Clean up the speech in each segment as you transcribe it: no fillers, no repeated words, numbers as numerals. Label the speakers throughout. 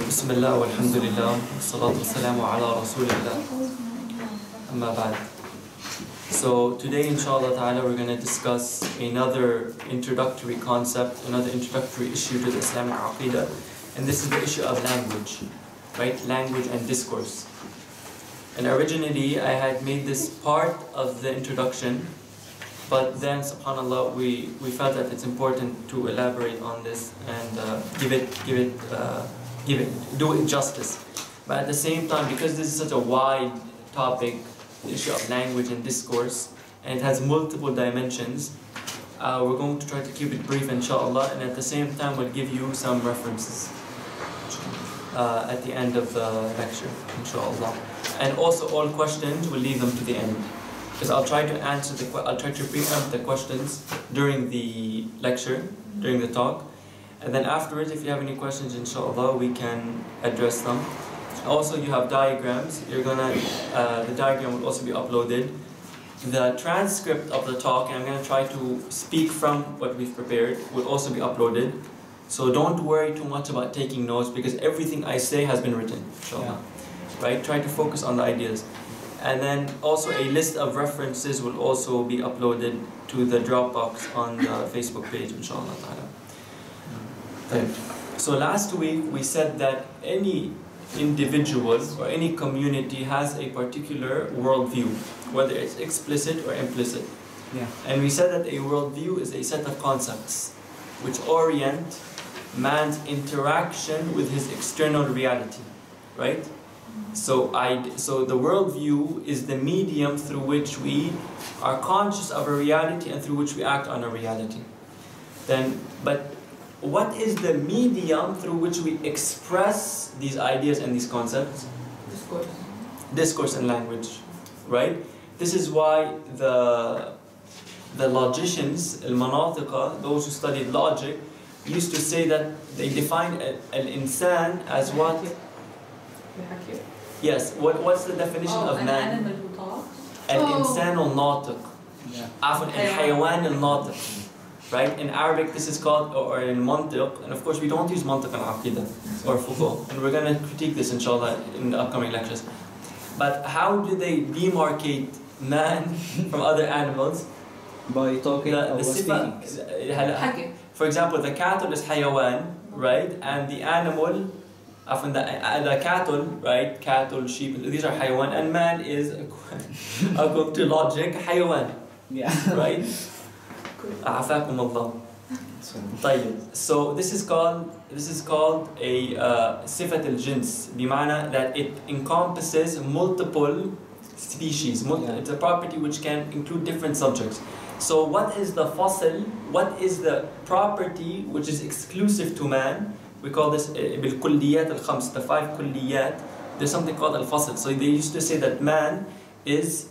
Speaker 1: بسم الله والحمد لله والصلاة والسلام على رسول الله أما بعد. So today inshallah ta'ala we're going to discuss another introductory concept, another introductory issue to the Islamic Aqeedah, and this is the issue of language, right? Language and discourse. And originally I had made this part of the introduction, but then subhanallah we felt that it's important to elaborate on this and do it justice. But at the same time, because this is such a wide topic, the issue of language and discourse, and it has multiple dimensions, we're going to try to keep it brief inshallah, and at the same time we'll give you some references at the end of the lecture inshallah. And also all questions, we'll leave them to the end, because I'll try to preempt the questions during the lecture, during the talk, and then afterwards if you have any questions inshallah we can address them. Also you have diagrams, the diagram will also be uploaded. The transcript of the talk, and I'm going to try to speak from what we've prepared, will also be uploaded. So don't worry too much about taking notes, because everything I say has been written inshallah. Right? Try to focus on the ideas. And then also a list of references will also be uploaded to the Dropbox on the Facebook page inshallah ta'ala. So last week we said that any individual or any community has a particular worldview, whether it's explicit or implicit. And we said that a worldview is a set of concepts which orient man's interaction with his external reality, right? So the worldview is the medium through which we are conscious of a reality and through which we act on a reality. But what is the medium through which we express these ideas and these concepts? Discourse. Discourse and language, right? This is why the logicians, al-manatiqa, those who studied logic, used to say that they defined al-insan as what? Yes, what's the definition of man?
Speaker 2: An animal who talks?
Speaker 1: Al-insan al-natiq. Al-hayawan al-natiq. Right? In Arabic this is called, or in mantiq, and of course we don't use mantiq in Aqeedah or fuqh, and we're going to critique this inshallah in the upcoming lectures. But how do they demarcate man from other animals?
Speaker 3: By talking or speaking.
Speaker 1: For example, the cattle is hayawan, right? And the animal, the cattle, right? Cattle, sheep, these are hayawan, and man is, according to logic, hayawan. Right? أعافاكم الله. So this is called a صفة الجنس, بمعنى that it encompasses multiple species. It's a property which can include different subjects. So what is the fasl? What is the property which is exclusive to man? We call this بالكليات الخمس, the 5 kulliyat. There's something called al-fasl. So they used to say that man is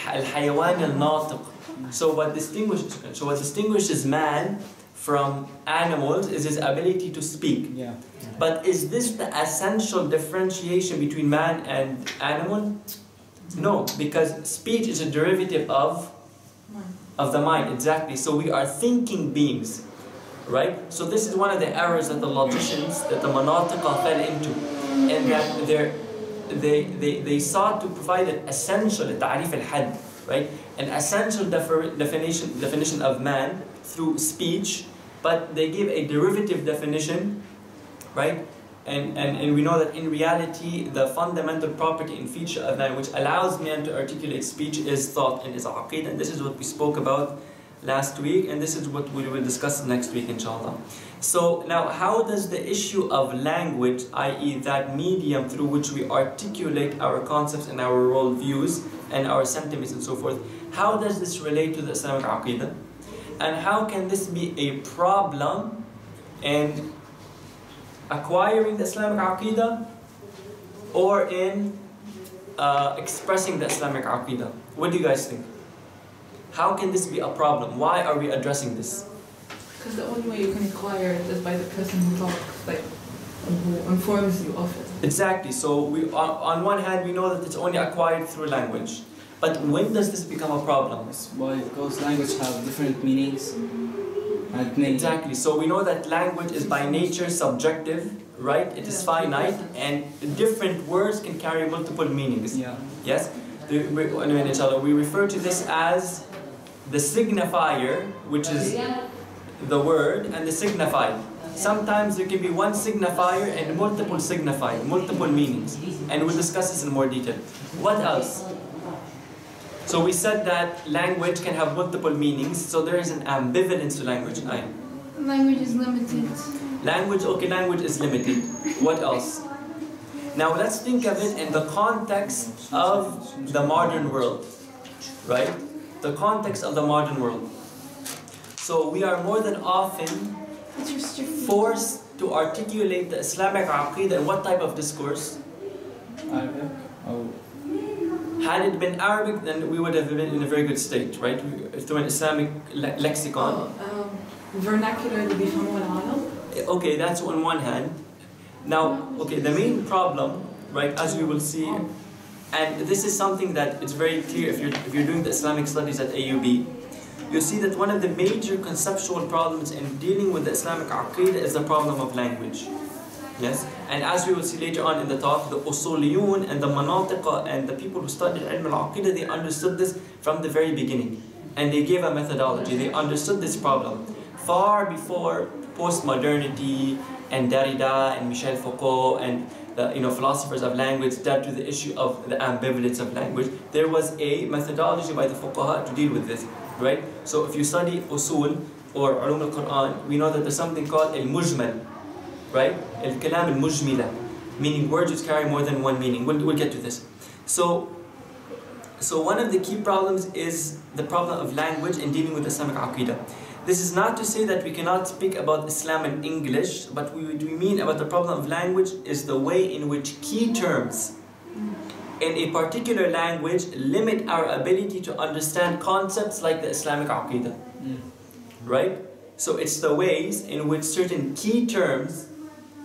Speaker 1: al-hayawan al-natiq. So what distinguishes man from animals is his ability to speak. But is this the essential differentiation between man and animal? No, because speech is a derivative of the mind, exactly. So we are thinking beings, right? So this is one of the errors that the logicians, that the manatiqa fell into, and that they sought to provide an essential ta'rif al-hadd, right? An essential definition of man through speech, but they give a derivative definition, right? And we know that in reality the fundamental property and feature of man which allows man to articulate speech is thought and is aqeedah, and this is what we spoke about last week, and this is what we will discuss next week inshallah. So now, how does the issue of language, i.e. that medium through which we articulate our concepts and our worldviews and our sentiments and so forth, how does this relate to the Islamic Aqeedah? And how can this be a problem in acquiring the Islamic Aqeedah or in expressing the Islamic Aqeedah? What do you guys think? How can this be a problem? Why are we addressing this?
Speaker 2: Because the only way you can acquire it is by the person who talks, like, who informs you of it.
Speaker 1: Exactly. So on one hand, we know that it's only acquired through language. But when does this become a problem?
Speaker 3: Why? Because language have different meanings.
Speaker 1: Exactly. So we know that language is by nature subjective, right? It is finite, and different words can carry multiple meanings. Yes? We refer to this as the signifier, which is the word, and the signified. Sometimes there can be one signifier and multiple signified, multiple meanings. And we'll discuss this in more detail. What else? So we said that language can have multiple meanings, so there is an ambivalence to language.
Speaker 2: Language is limited.
Speaker 1: Language is limited. What else? Now let's think of it in the context of the modern world, right? The context of the modern world. So we are more than often forced to articulate the Islamic Aqeedah in what type of discourse?
Speaker 3: Arabic.
Speaker 1: Had it been Arabic, then we would have been in a very good state, right? Through an Islamic lexicon.
Speaker 2: Vernacular اللي بيفهموه العالم.
Speaker 1: Okay, that's on one hand. Now, okay, the main problem, right, as we will see, and this is something that it's very clear if you're doing the Islamic studies at AUB, you'll see that one of the major conceptual problems in dealing with the Islamic Aqeedah is the problem of language. Yes, and as we will see later on in the talk, the usuliyun and the manatiqa and the people who studied ilm al-aqeedah, they understood this from the very beginning, and they gave a methodology. They understood this problem far before postmodernity and Derrida and Michel Foucault and the philosophers of language dealt with the issue of the ambivalence of language. There was a methodology by the fuqaha to deal with this, right? So if you study usul or ulum al-Quran, we know that there's something called al-mujmal, right? Al-kalam al-mujmila, meaning words which carry more than one meaning. We'll get to this. So one of the key problems is the problem of language in dealing with Islamic Aqeedah. This is not to say that we cannot speak about Islam in English, but what we mean about the problem of language is the way in which key terms in a particular language limit our ability to understand concepts like the Islamic Aqeedah. Right? So it's the ways in which certain key terms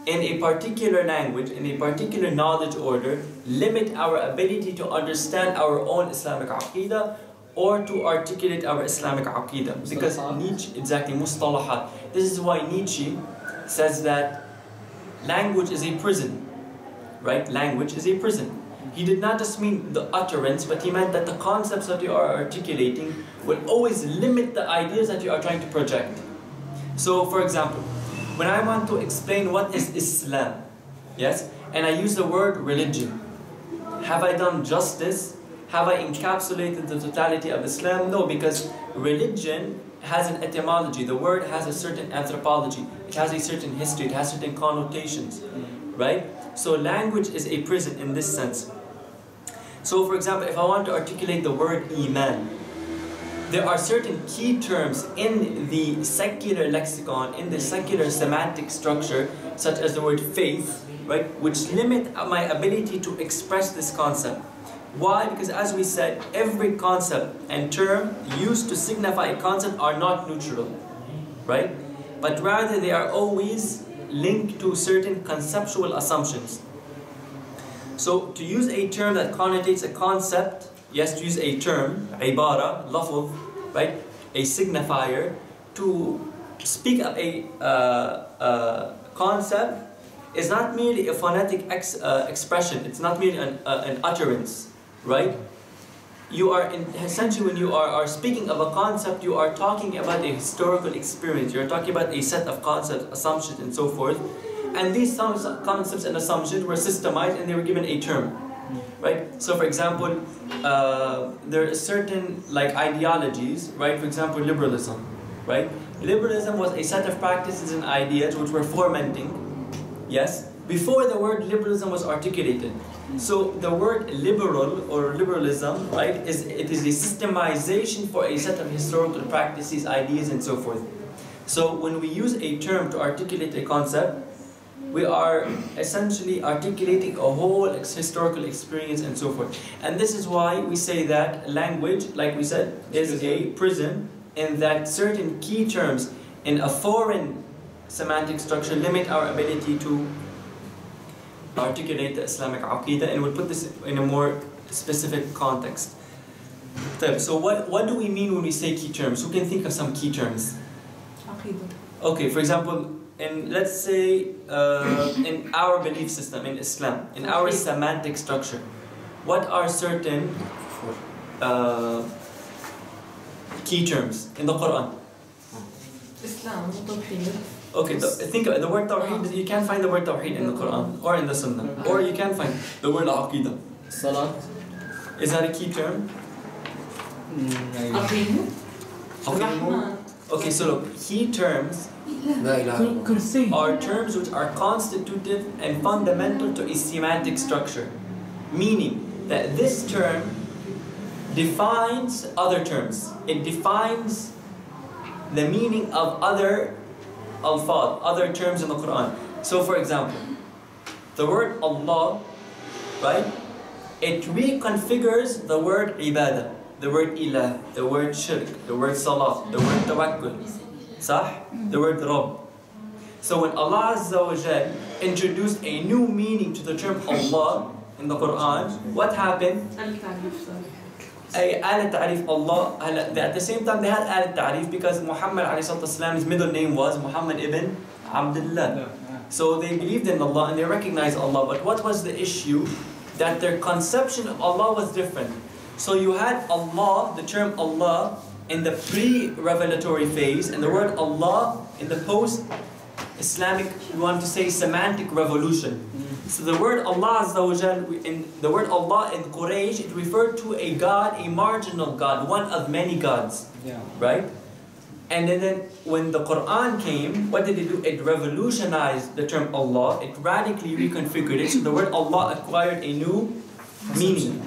Speaker 1: in a particular language, in a particular knowledge order, limit our ability to understand our own Islamic Aqeedah or to articulate our Islamic Aqeedah. Because Nietzsche, exactly, mustalahat. This is why Nietzsche says that language is a prison, right? Language is a prison. He did not just mean the utterance, but he meant that the concepts that you are articulating will always limit the ideas that you are trying to project. So, for example, when I want to explain what is Islam, yes, and I use the word religion, have I done justice? Have I encapsulated the totality of Islam? No, because religion has an etymology. The word has a certain anthropology. It has a certain history. It has certain connotations, right? So language is a prison in this sense. So for example, if I want to articulate the word iman, there are certain key terms in the secular lexicon, in the secular semantic structure, such as the word faith, right, which limit my ability to express this concept. Why? Because as we said, every concept and term used to signify a concept are not neutral, right? But rather they are always linked to certain conceptual assumptions. So to use a term that connotates a concept, yes, to use a term, ibara, lafz, right, a signifier, to speak of a concept is not merely a phonetic expression, it's not merely an utterance. Right? You are essentially, when you are speaking of a concept, you are talking about a historical experience. You're talking about a set of concepts, assumptions, and so forth. And these concepts and assumptions were systemized and they were given a term. Right? So, for example, there are certain ideologies. Right? For example, liberalism. Right? Liberalism was a set of practices and ideas which were fermenting. Yes. Before the word liberalism was articulated. So the word liberal or liberalism, right, it is a systemization for a set of historical practices, ideas, and so forth. So when we use a term to articulate a concept, we are essentially articulating a whole historical experience and so forth. And this is why we say that language, like we said, is a prison, in that certain key terms in a foreign semantic structure limit our ability to articulate the Islamic Aqeedah, and we'll put this in a more specific context. So what do we mean when we say key terms? Who can think of some key terms? Okay, for example, let's say in our belief system in Islam, in our semantic structure, what are certain key terms in the Quran?
Speaker 2: Islam, Tawheed.
Speaker 1: Okay, think about the word Tawheed. You can't find the word Tawheed in the Quran or in the Sunnah, or you can find the word Aqeedah.
Speaker 3: Salat.
Speaker 1: Is that a key term? Okay, so look, key terms are terms which are constitutive and fundamental to a semantic structure, meaning that this term defines other terms. It defines the meaning of other alfad, other terms in the Quran. So for example, the word Allah, right? It reconfigures the word ibadah, the word ilah, the word shirk, the word salah, the word tawakkul, sah, the word rabb. So when Allah Azza wa Jal introduced a new meaning to the term Allah in the Quran, what happened? Al-Ta'rif Allah. At the same time they had Al-Ta'rif because Muhammad his middle name was Muhammad ibn Abdullah. So they believed in Allah and they recognized Allah. But what was the issue? That their conception of Allah was different. So you had Allah, the term Allah, in the pre-revelatory phase, and the word Allah in the post-Islamic, you want to say, semantic revolution. So the word Allah Azza wa Jal, the word Allah in Quraysh, it referred to a God, a marginal God, one of many gods, right? And then when the Quran came, what did it do? It revolutionized the term Allah. It radically reconfigured it. So the word Allah acquired a new meaning.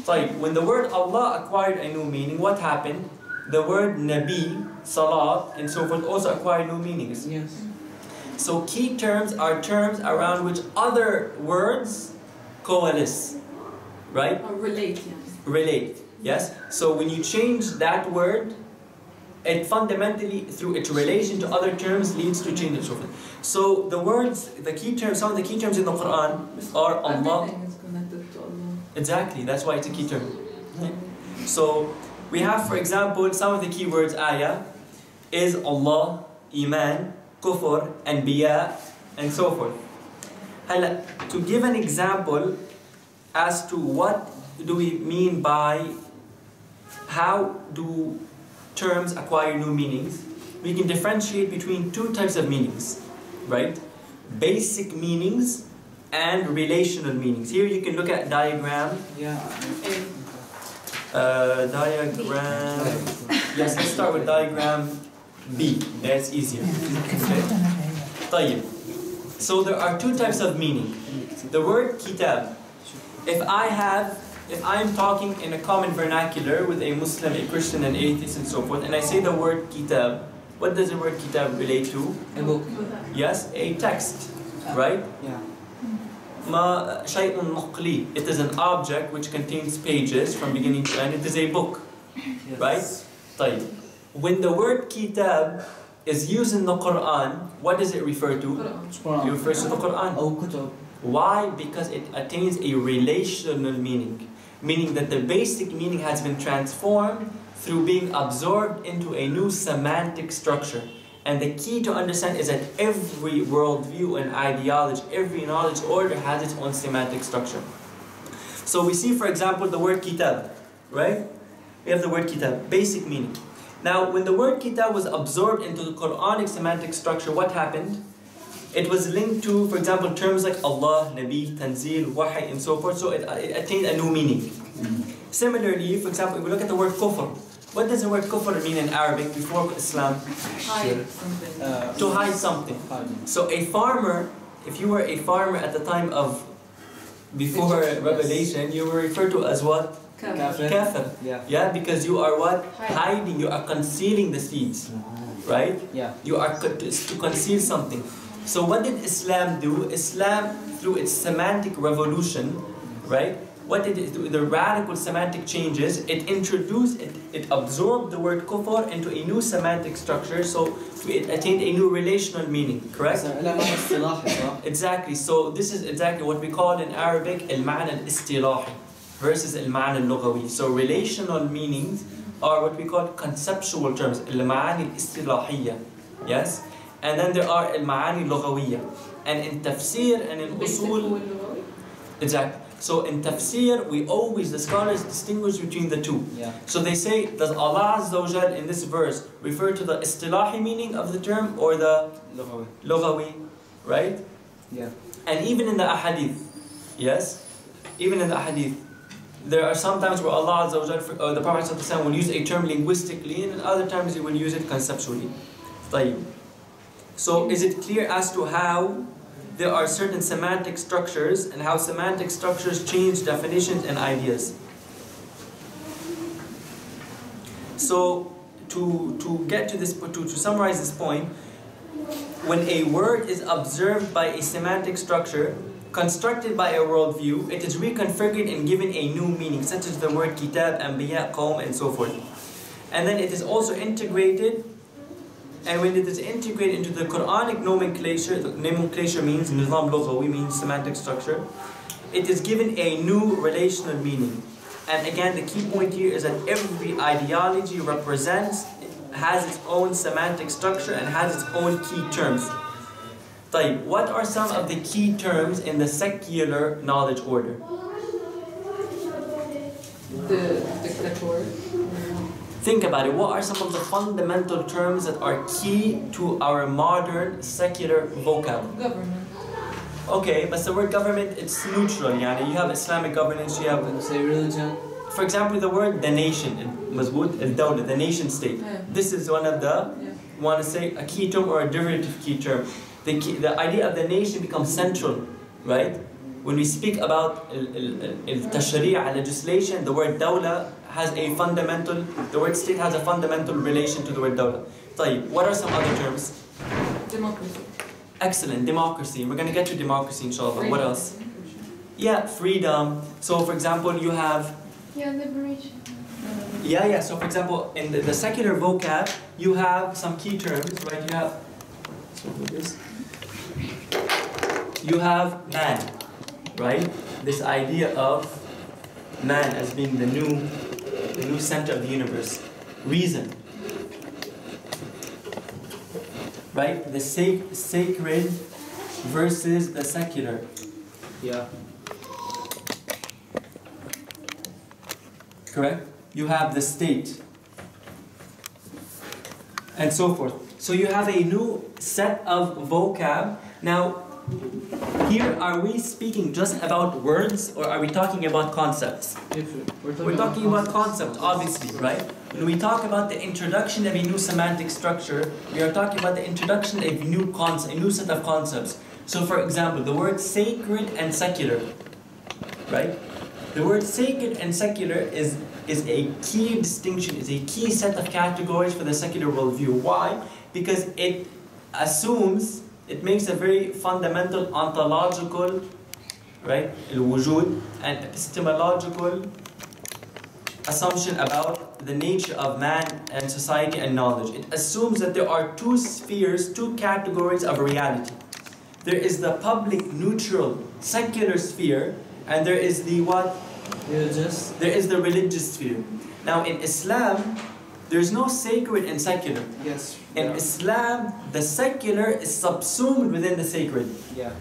Speaker 1: Like when the word Allah acquired a new meaning, what happened? The word Nabi, Salat, and so forth also acquired new meanings.
Speaker 3: Yes.
Speaker 1: So key terms are terms around which other words coalesce, right?
Speaker 2: Or relate, yes.
Speaker 1: Relate, yes. So when you change that word, it fundamentally, through its relation to other terms, leads to change and so forth. So the words, the key terms, some of the key terms in the Quran are Allah.
Speaker 2: Everything is connected to Allah.
Speaker 1: Exactly, that's why it's a key term. So we have, for example, some of the key words ayah is Allah, Iman, Kufr, Anbiya, and so forth. To give an example as to what do we mean by how do terms acquire new meanings, we can differentiate between two types of meanings, right? Basic meanings and relational meanings. Here you can look at diagram. Diagram. Yes, let's start with diagram B. That's easier. Okay. So there are two types of meaning. The word kitab. If I'm talking in a common vernacular with a Muslim, a Christian, an atheist, and so forth, and I say the word kitab, what does the word kitab relate to?
Speaker 3: A book.
Speaker 1: Yes, a text, right?
Speaker 3: Yeah.
Speaker 1: Ma shay'un naqli. It is an object which contains pages from beginning to end. It is a book, right? طيب. When the word kitab is used in the Quran, what does it refer to? It refers to the Quran. Why? Because it attains a relational meaning, meaning that the basic meaning has been transformed through being absorbed into a new semantic structure. And the key to understand is that every worldview and ideology, every knowledge order has its own semantic structure. So we see, for example, the word kitab, right? We have the word kitab, basic meaning. Now, when the word kitab was absorbed into the Quranic semantic structure, what happened? It was linked to, for example, terms like Allah, Nabi, Tanzil, Wahi, and so forth, so it attained a new meaning. Similarly, for example, if we look at the word kufr, what does the word kufr mean in Arabic before Islam?
Speaker 2: Hide something.
Speaker 1: To hide something. So a farmer, if you were a farmer at the time of, before revelation, you were referred to as what? Kafir. Yeah, because you are what? Hiding, you are concealing the seeds. Right?
Speaker 3: Yeah.
Speaker 1: You are to conceal something. So what did Islam do? Islam, through its semantic revolution, right? What did it do? The radical semantic changes, it introduced, it absorbed the word kufr into a new semantic structure, so it attained a new relational meaning, correct? Exactly, so this is exactly what we call in Arabic al-ma'na al-istilahi versus al-ma'na al-lughawi. So relational meanings are what we call conceptual terms, al-ma'ani al-istilahiyya, Yes? And then there are al-ma'ani lughawiyya. And in tafsir and in usul, exactly. So in tafsir, the scholars distinguish between the two.
Speaker 3: Yeah.
Speaker 1: So they say, does Allah Azza wa Jal in this verse refer to the istilahi meaning of the term or the lughawi, right?
Speaker 3: Yeah.
Speaker 1: And even in the ahadith, yes? Even in the ahadith, there are some times where Allah Azza wa Jal, or the Prophet ﷺ will use a term linguistically, and other times he will use it conceptually. طيب. So is it clear as to how there are certain semantic structures and how semantic structures change definitions and ideas? So to get to this, to summarize this point, when a word is observed by a semantic structure constructed by a worldview, it is reconfigured and given a new meaning, such as the word kitab, anbiya, qawm, and so forth. And then it is also integrated. And when it is integrated into the Quranic nomenclature, the nomenclature means nizam lughawi, means semantic structure, it is given a new relational meaning. And again, the key point here is that every ideology has its own semantic structure and has its own key terms. طيب, what are some of the key terms in the secular knowledge order?
Speaker 2: The dictator.
Speaker 1: Think about it. What are some of the fundamental terms that are key to our modern secular vocab?
Speaker 2: Government.
Speaker 1: Okay, but the word government, it's neutral. Yani. You have Islamic governance, you have...
Speaker 3: Say religion.
Speaker 1: For example, the word the nation, mazboot, al-dawla, the nation state.
Speaker 2: Yeah.
Speaker 1: This is one of the, want to say, a key term or a derivative key term. The idea of the nation becomes central, right? When we speak about al-tashri'a, legislation, the word dawla has a fundamental, the word state has a fundamental relation to the word dawla. طيب, what are some other terms?
Speaker 2: Democracy.
Speaker 1: Excellent, democracy. We're going to get to democracy, inshallah.
Speaker 2: Freedom.
Speaker 1: What else? Yeah, freedom. So, for example, you have...
Speaker 2: Yeah, liberation.
Speaker 1: Yeah. So, for example, in the secular vocab, you have some key terms, right? You have... You have man, right? This idea of man as being the new center of the universe. Reason. Right? The sacred versus the secular.
Speaker 3: Yeah.
Speaker 1: Correct? You have the state. And so forth. So you have a new set of vocab. Now, here are we speaking just about words or are we talking about concepts? We're talking about concepts, obviously, right? When we talk about the introduction of a new semantic structure, we are talking about the introduction of a new concept, a new set of concepts. So for example, the word sacred and secular, right? The word sacred and secular is a key distinction, is a key set of categories for the secular worldview. Why? Because it assumes, it makes a very fundamental ontological, right, al-wujud, and epistemological assumption about the nature of man and society and knowledge. It assumes that there are two spheres, two categories of reality. There is the public, neutral, secular sphere, and there is the what?
Speaker 3: Religious.
Speaker 1: There is the religious sphere. Now in Islam, there is no sacred and secular.
Speaker 3: Yes.
Speaker 1: In Islam, the secular is subsumed within the sacred.
Speaker 3: Yeah.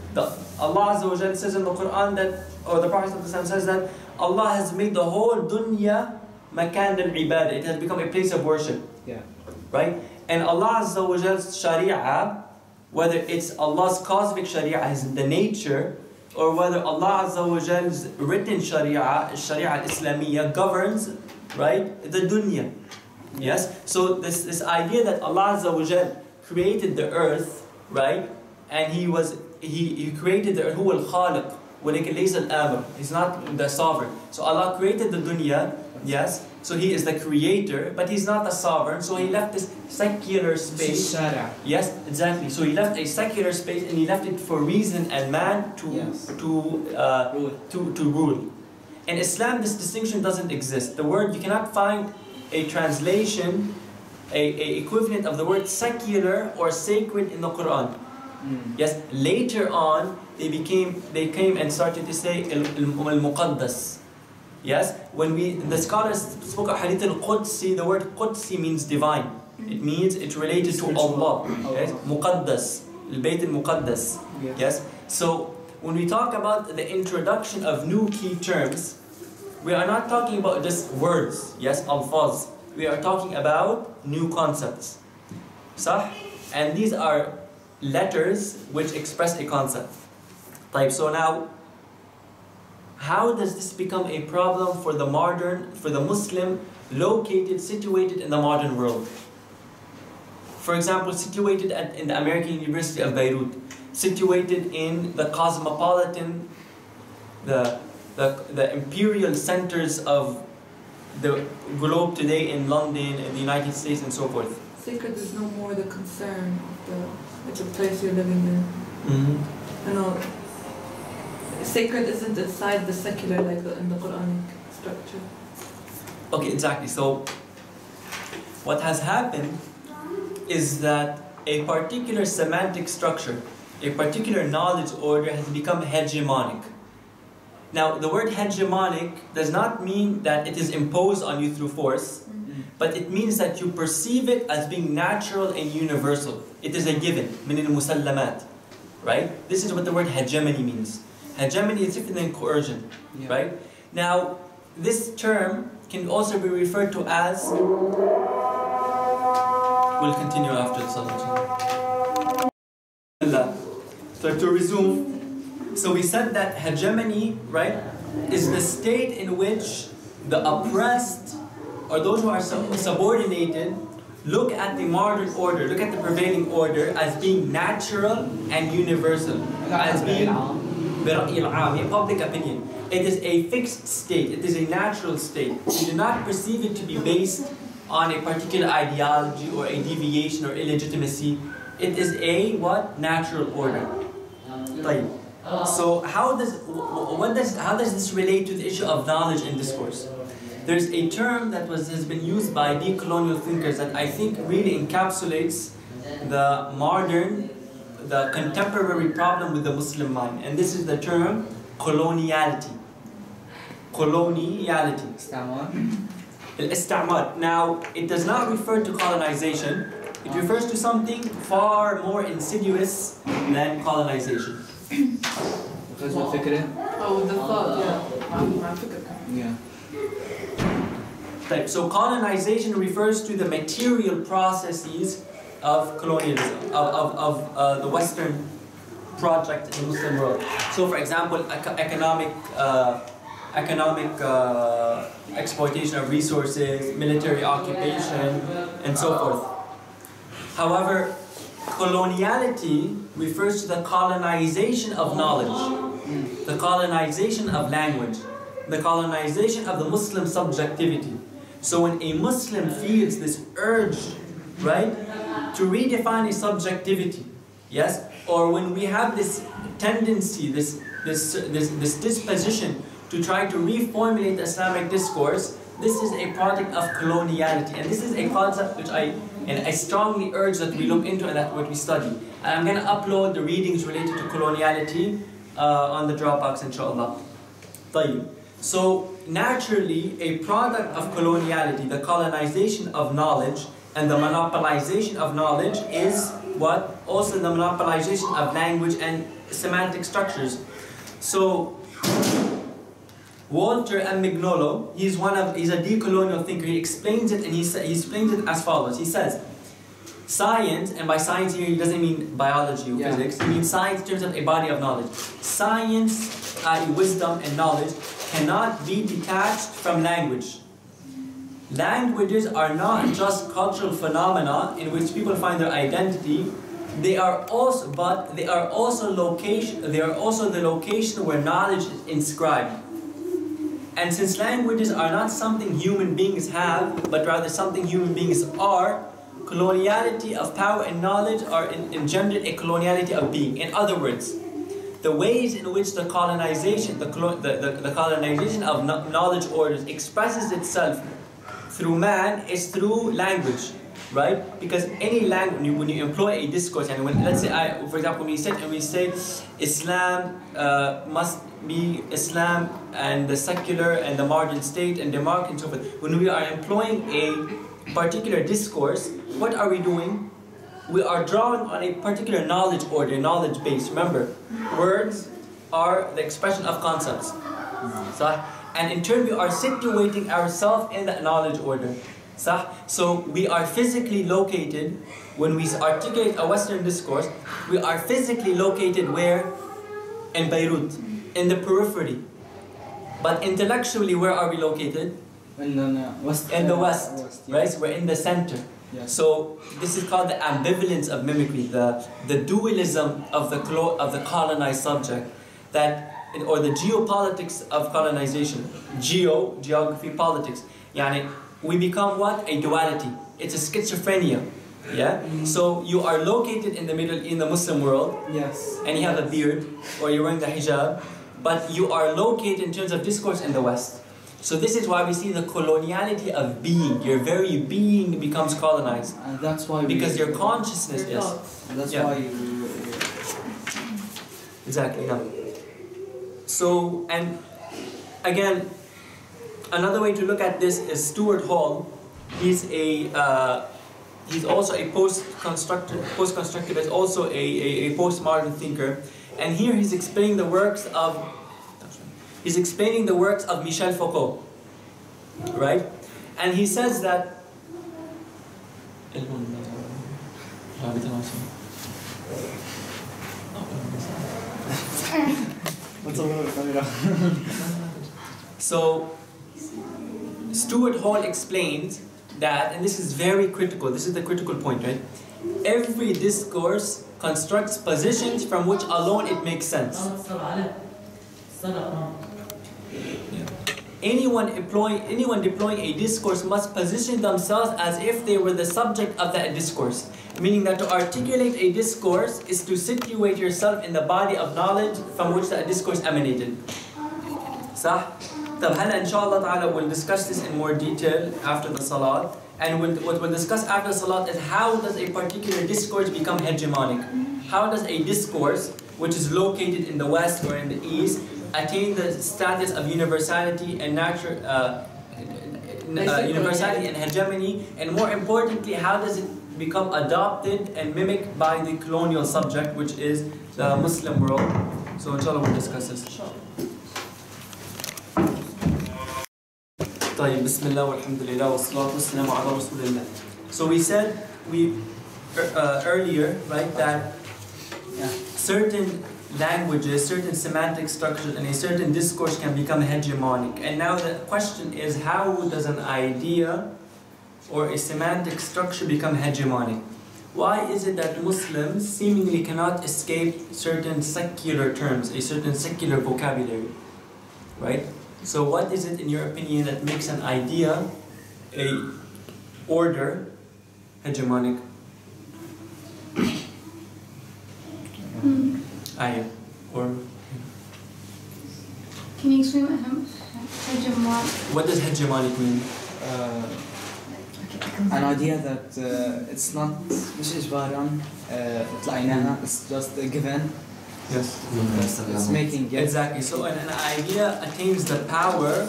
Speaker 1: Allah Azza wa Jalla says in the Quran that, or the Prophet says that, Allah has made the whole dunya makan al-ibadah. It has become a place of worship.
Speaker 3: Yeah.
Speaker 1: Right? And Allah Azza wa Jalla's sharia, whether it's Allah's cosmic sharia, the nature, or whether Allah Azza wa Jalla's written sharia, sharia al-Islamiyya, governs, right, the dunya. Yes? So this idea that Allah Azza wa Jalla created the earth, right, and He created the earth, huwa al-khaliq, walakin laysa al-amir. He's not the sovereign. So Allah created the dunya, yes, so He is the creator, but He's not the sovereign, so He left this secular space. Yes, exactly. So He left a secular space and He left it for reason and man to rule. In Islam, this distinction doesn't exist. The word, you cannot find a translation, a equivalent of the word secular or sacred in the Quran. Yes, later on, they came and started to say al-muqaddas. Yes, when the scholars spoke of hadith al-Qudsi, the word Qudsi means divine. It means it's related to Allah. Yes? Muqaddas. Al-Bayt al-Muqaddas. Yes? So when we talk about the introduction of new key terms, we are not talking about just words, yes, alfaz. We are talking about new concepts. Sah? And these are letters which express a concept. So now, how does this become a problem for the Muslim situated in the modern world? For example, situated in the American University of Beirut, situated in the cosmopolitan, the imperial centers of the globe today in London, in the United States, and so forth.
Speaker 2: Sacred is no more the concern of the place you're living in.
Speaker 1: Mm-hmm.
Speaker 2: You know, sacred isn't inside the secular like in the Quranic structure.
Speaker 1: Okay, exactly. So what has happened is that a particular semantic structure, a particular knowledge order has become hegemonic. Now, the word hegemonic does not mean that it is imposed on you through force, but it means that you perceive it as being natural and universal. It is a given, min al-musallamat, right? This is what the word hegemony means. Hegemony is different than coercion, right? Now, this term can also be referred to as... We'll continue after the salah. So to resume, so we said that hegemony, right, is the state in which the oppressed or those who are subordinated look at the modern order, look at the prevailing order as being natural and universal, as being public opinion. It is a fixed state, it is a natural state. You do not perceive it to be based on a particular ideology or a deviation or illegitimacy. It is a what? Natural order. So how does this relate to the issue of knowledge and discourse? There's a term that has been used by decolonial thinkers that I think really encapsulates the contemporary problem with the Muslim mind, and this is the term coloniality. Coloniality. Al-istamar. Now, it does not refer to colonization. It refers to something far more insidious than colonization.
Speaker 3: Because of fikr?
Speaker 2: Oh, the thought,
Speaker 3: Yeah.
Speaker 1: So colonization refers to the material processes of colonialism, of the Western project in the Muslim world. So, for example, economic exploitation of resources, military occupation, and so forth. However, coloniality refers to the colonization of knowledge, the colonization of language, the colonization of the Muslim subjectivity. So when a Muslim feels this urge, right, to redefine a subjectivity, yes, or when we have this tendency, this disposition to try to reformulate the Islamic discourse, this is a product of coloniality, and this is a concept which I strongly urge that we look into and that what we study. And I'm going to upload the readings related to coloniality on the Dropbox, inshallah. So naturally, a product of coloniality, the colonization of knowledge and the monopolization of knowledge is what? Also the monopolization of language and semantic structures. So Walter M. Mignolo, he's a decolonial thinker. He explains it, and he explains it as follows. He says, science, and by science here he doesn't mean biology or physics, he means science in terms of a body of knowledge. Science, wisdom and knowledge, cannot be detached from language. Languages are not just cultural phenomena in which people find their identity. They are also the location where knowledge is inscribed. And since languages are not something human beings have, but rather something human beings are, coloniality of power and knowledge are engendered a coloniality of being. In other words, the ways in which the colonization of knowledge orders expresses itself through man is through language, right? Because any language, when you employ a discourse, and let's say, for example, when we say Islam must be Islam and the secular and the modern state and democracy and so forth, when we are employing a particular discourse, what are we doing? We are drawing on a particular knowledge order, knowledge base. Remember, words are the expression of concepts. And in turn, we are situating ourselves in that knowledge order. So we are physically located, when we articulate a Western discourse, we are physically located where? In Beirut, in the periphery. But intellectually, where are we located?
Speaker 3: In the West.
Speaker 1: In the West, right? So we're in the center.
Speaker 3: Yes.
Speaker 1: So this is called the ambivalence of mimicry, the dualism of the colonized subject, or the geopolitics of colonization. Geography, politics. Yani, we become what? A duality. It's a schizophrenia. Yeah? So you are located in the Muslim world.
Speaker 3: Yes.
Speaker 1: And you have a beard, or you're wearing the hijab, but you are located in terms of discourse in the West. So this is why we see the coloniality of being. Your very being becomes colonized.
Speaker 3: And that's why
Speaker 1: because your consciousness, yes.
Speaker 3: That's why
Speaker 1: exactly, yeah. So, and again, another way to look at this is Stuart Hall. He's also a post-constructivist, also a postmodern thinker. And here he's explaining the works of Michel Foucault, right? And he says that so Stuart Hall explains that, and this is very critical, this is the critical point, right? Every discourse constructs positions from which alone it makes sense. Anyone deploying a discourse must position themselves as if they were the subject of that discourse. Meaning that to articulate a discourse is to situate yourself in the body of knowledge from which that discourse emanated. صح؟ طب هلا إن شاء الله تعالى we'll discuss this in more detail after the salat. And what we'll discuss after the salat is how does a particular discourse become hegemonic? How does a discourse which is located in the West or in the East attain the status of universality and universality and hegemony, and more importantly, how does it become adopted and mimicked by the colonial subject, which is the Muslim world? So inshallah we'll discuss this. طيب بسم الله والحمد لله والصلاة والسلام على رسول الله. So we said earlier, right, that certain languages, certain semantic structures, and a certain discourse can become hegemonic. And now the question is, how does an idea or a semantic structure become hegemonic? Why is it that Muslims seemingly cannot escape certain secular terms, a certain secular vocabulary, right? So what is it, in your opinion, that makes an idea, a order, hegemonic? Ayah, or
Speaker 4: can you explain what hegemonic?
Speaker 1: What does hegemonic mean?
Speaker 3: An idea that it's not مش إجبارا تلاقيناها, it's just a given.
Speaker 1: Yes.
Speaker 3: It's making it.
Speaker 1: Exactly. So an idea attains the power,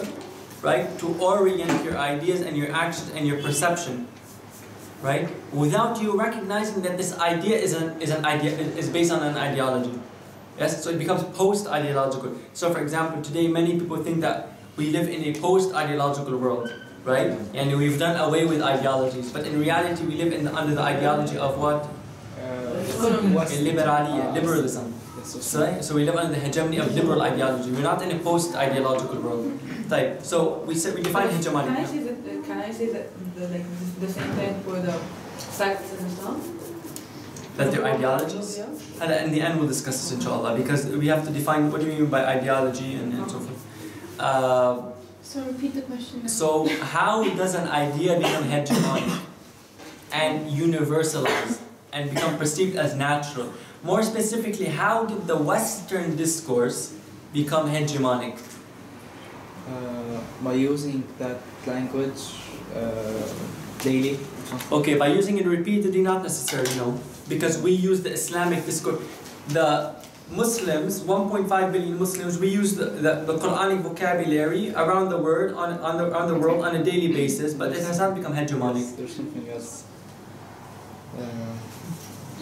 Speaker 1: right, to orient your ideas and your actions and your perception, right, without you recognizing that this idea is based on an ideology. Yes. So it becomes post-ideological. So for example, today many people think that we live in a post-ideological world, right, and we've done away with ideologies. But in reality, we live under the ideology of what? Liberalism. So we live under the hegemony of liberal ideology. We're not in a post-ideological world. So we define hegemony.
Speaker 2: Can I say that the same thing for the sects themselves?
Speaker 1: That they're ideologies?
Speaker 2: Yeah.
Speaker 1: And in the end we'll discuss this inshallah, because we have to define what do you mean by ideology and so forth.
Speaker 4: So repeat the question.
Speaker 1: So how does an idea become hegemonic and universalized and become perceived as natural? More specifically, how did the Western discourse become hegemonic?
Speaker 3: By using that language daily.
Speaker 1: Okay, by using it repeatedly, not necessarily, no. Because we use the Islamic discourse. The Muslims, 1.5 billion Muslims, we use the Quranic vocabulary around the world on a daily basis, but it has not become hegemonic.
Speaker 3: There's something else.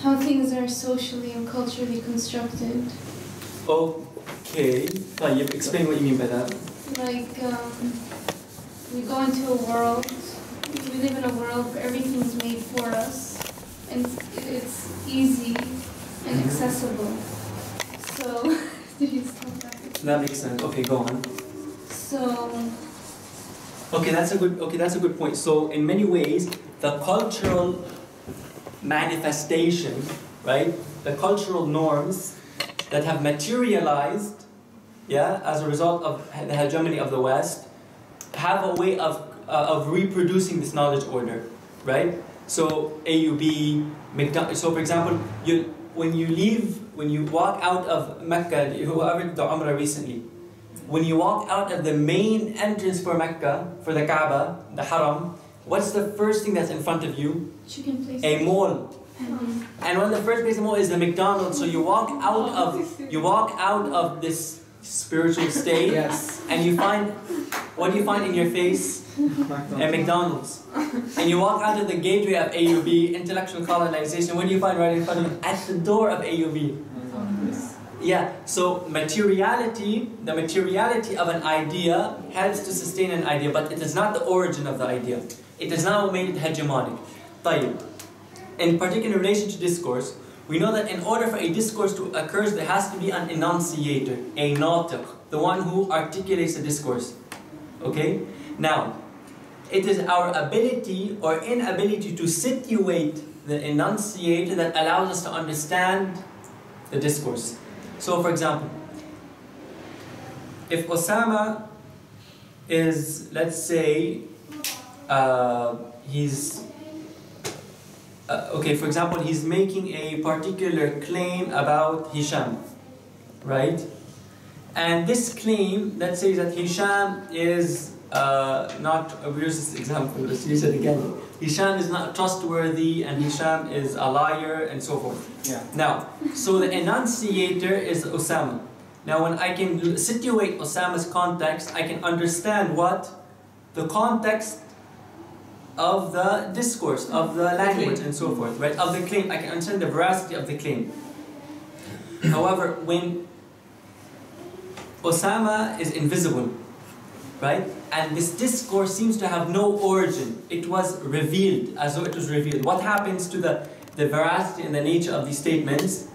Speaker 4: How things are socially and culturally constructed.
Speaker 1: Okay. طيب, explain what you mean by that.
Speaker 4: Like, we go into a world, we live in a world where everything's made for us, and it's easy and accessible. So, did you stop that?
Speaker 1: That makes sense. Okay, go on.
Speaker 4: So,
Speaker 1: Okay, that's a good point. So, in many ways, the cultural manifestation, right? The cultural norms that have materialized, as a result of the hegemony of the West, have a way of reproducing this knowledge order, right? So AUB, so for example, when you walk out of Mecca, whoever did the Umrah recently, when you walk out of the main entrance for Mecca, for the Kaaba, the Haram, what's the first thing that's in front of you?
Speaker 4: chicken place.
Speaker 1: A mall. And one of the first places in the mall is the McDonald's. So you walk out of this spiritual state, and you find, what do you find in your face? A McDonald's. And you walk out of the gateway of AUB, intellectual colonization. What do you find right in front of you? At the door of AUB. So the materiality of an idea helps to sustain an idea, but it is not the origin of the idea. It is not what made it hegemonic. طيب. In particular relation to discourse, we know that in order for a discourse to occur, there has to be an enunciator, a natiq, the one who articulates the discourse. Okay? Now, it is our ability or inability to situate the enunciator that allows us to understand the discourse. So, for example, if Osama is, let's say, for example, he's making a particular claim about Hisham, right? And this claim, let's say that Hisham is here's this example, let's use it again. Hisham is not trustworthy, and Hisham is a liar, and so forth. Now, so the enunciator is Osama. Now, when I can situate Osama's context, I can understand what the context of the discourse, of the language, and so forth, right? Of the claim, I can understand the veracity of the claim. However, when Osama is invisible, right? And this discourse seems to have no origin. It was revealed, as though it was revealed. What happens to the veracity and the nature of these statements?